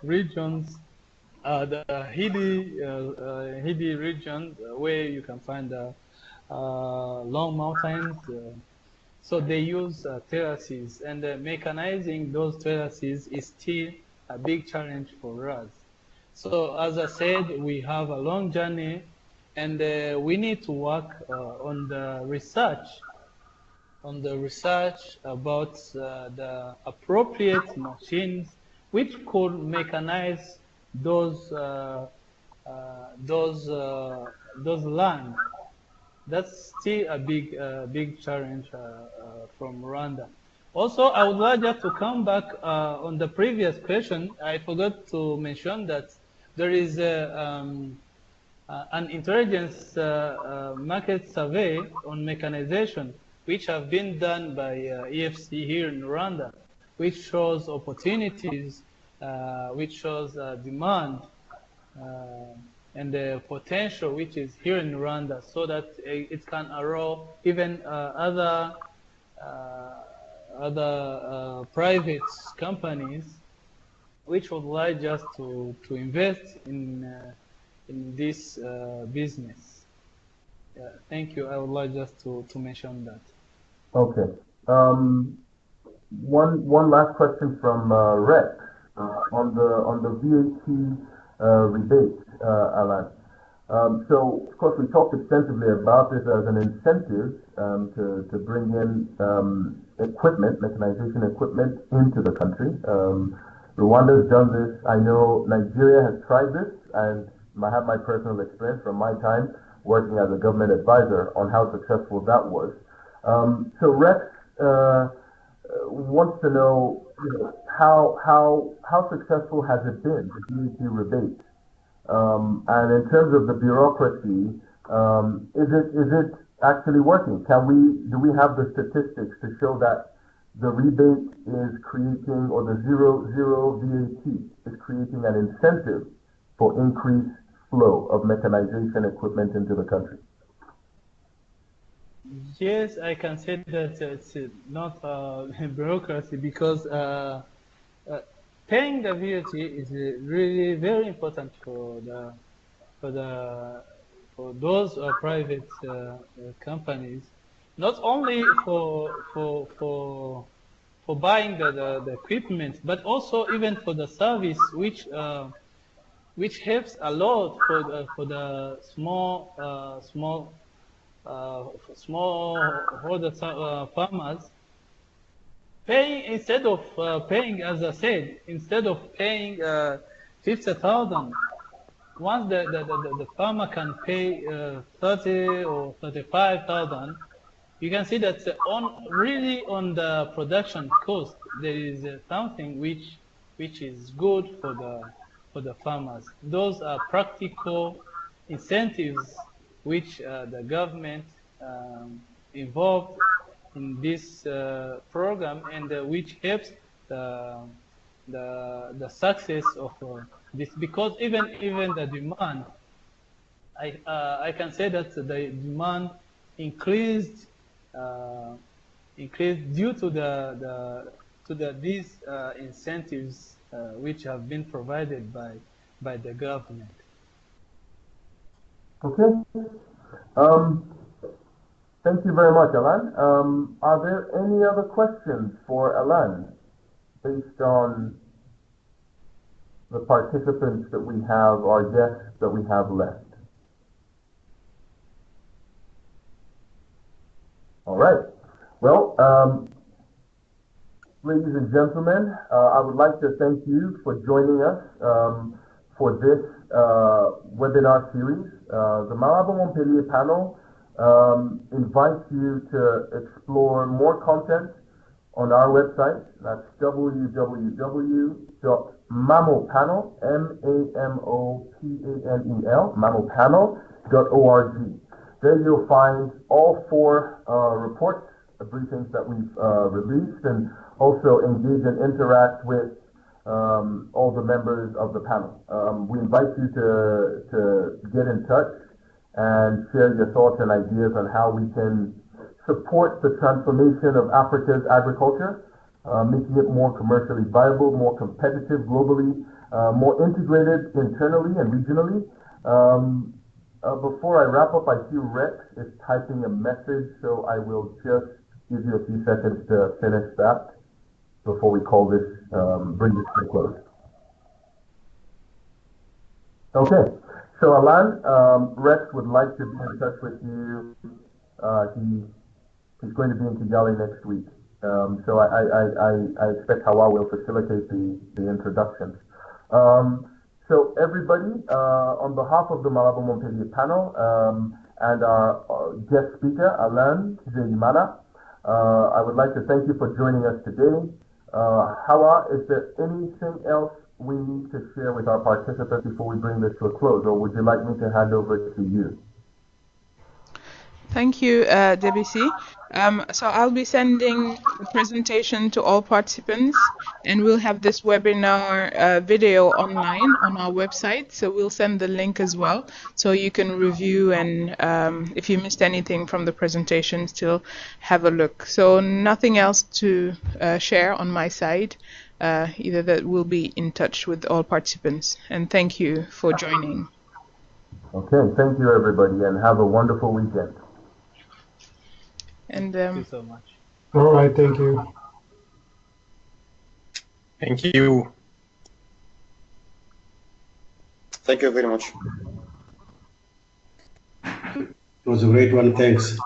regions are the hilly regions where you can find long mountains. So they use terraces, and mechanizing those terraces is still a big challenge for us. So as I said, we have a long journey, and we need to work on the research about the appropriate machines which could mechanize those land. That's still a big challenge from Rwanda. Also, I would like just to come back on the previous question. I forgot to mention that there is an intelligence market survey on mechanization, which have been done by EFC here in Rwanda, which shows opportunities, which shows demand, and the potential which is here in Rwanda, so that it can allow even other private companies which would like just to invest in this business. Thank you. I would like just to mention that. Okay. One last question from Rex on the VAT rebate, Alain. So of course we talked extensively about this as an incentive to bring in equipment, mechanization equipment into the country. Rwanda's done this. I know Nigeria has tried this, and I have my personal experience from my time working as a government advisor on how successful that was. So Rex wants to know, how successful has it been, the VAT rebate? And in terms of the bureaucracy, is it actually working? Do we have the statistics to show that the rebate is creating, or the zero VAT is creating an incentive for increased flow of mechanization equipment into the country? Yes, I can say that it's not bureaucracy, because paying the VAT is really very important for those private companies, not only for buying the equipment, but also even for the service, which helps a lot for the smallholder farmers. Paying, instead of paying, as I said, instead of paying 50,000, once the farmer can pay 30 or 35,000, you can see that on the production cost, there is something which is good for the farmers. Those are practical incentives which the government involved in this program, and which helps the success of this, because even the demand, I can say that the demand increased due to these incentives which have been provided by the government. Okay. Thank you very much, Alain. Are there any other questions for Alain based on the participants that we have, our guests that we have left? All right. Well, ladies and gentlemen, I would like to thank you for joining us for this webinar series. The Malabo Montpellier panel invites you to explore more content on our website. That's www.mamopanel, MAMOPANEL, mamopanel.org. There you'll find all 4 reports, briefings that we've released, and also engage and interact with all the members of the panel. We invite you to get in touch and share your thoughts and ideas on how we can support the transformation of Africa's agriculture, making it more commercially viable, more competitive globally, more integrated internally and regionally. Before I wrap up, I see Rex is typing a message, so I will just give you a few seconds to finish that before we call this, bring this to a close. Okay. So Alain, Rex would like to be in touch with you. He's going to be in Kigali next week. So I expect Hawa will facilitate the introductions. So everybody, on behalf of the Malabo Montpellier panel and our guest speaker, Alain NZEYIMANA, I would like to thank you for joining us today. Hawa, is there anything else we need to share with our participants before we bring this to a close, or would you like me to hand over to you? Thank you, Debussy. So I'll be sending the presentation to all participants, and we'll have this webinar video online on our website. So we'll send the link as well, so you can review, and if you missed anything from the presentation, still have a look. So nothing else to share on my side. Either that we'll be in touch with all participants, and thank you for joining. Okay, thank you everybody, and have a wonderful weekend. And thank you so much. All right, thank you. Thank you. Thank you very much. It was a great one, thanks.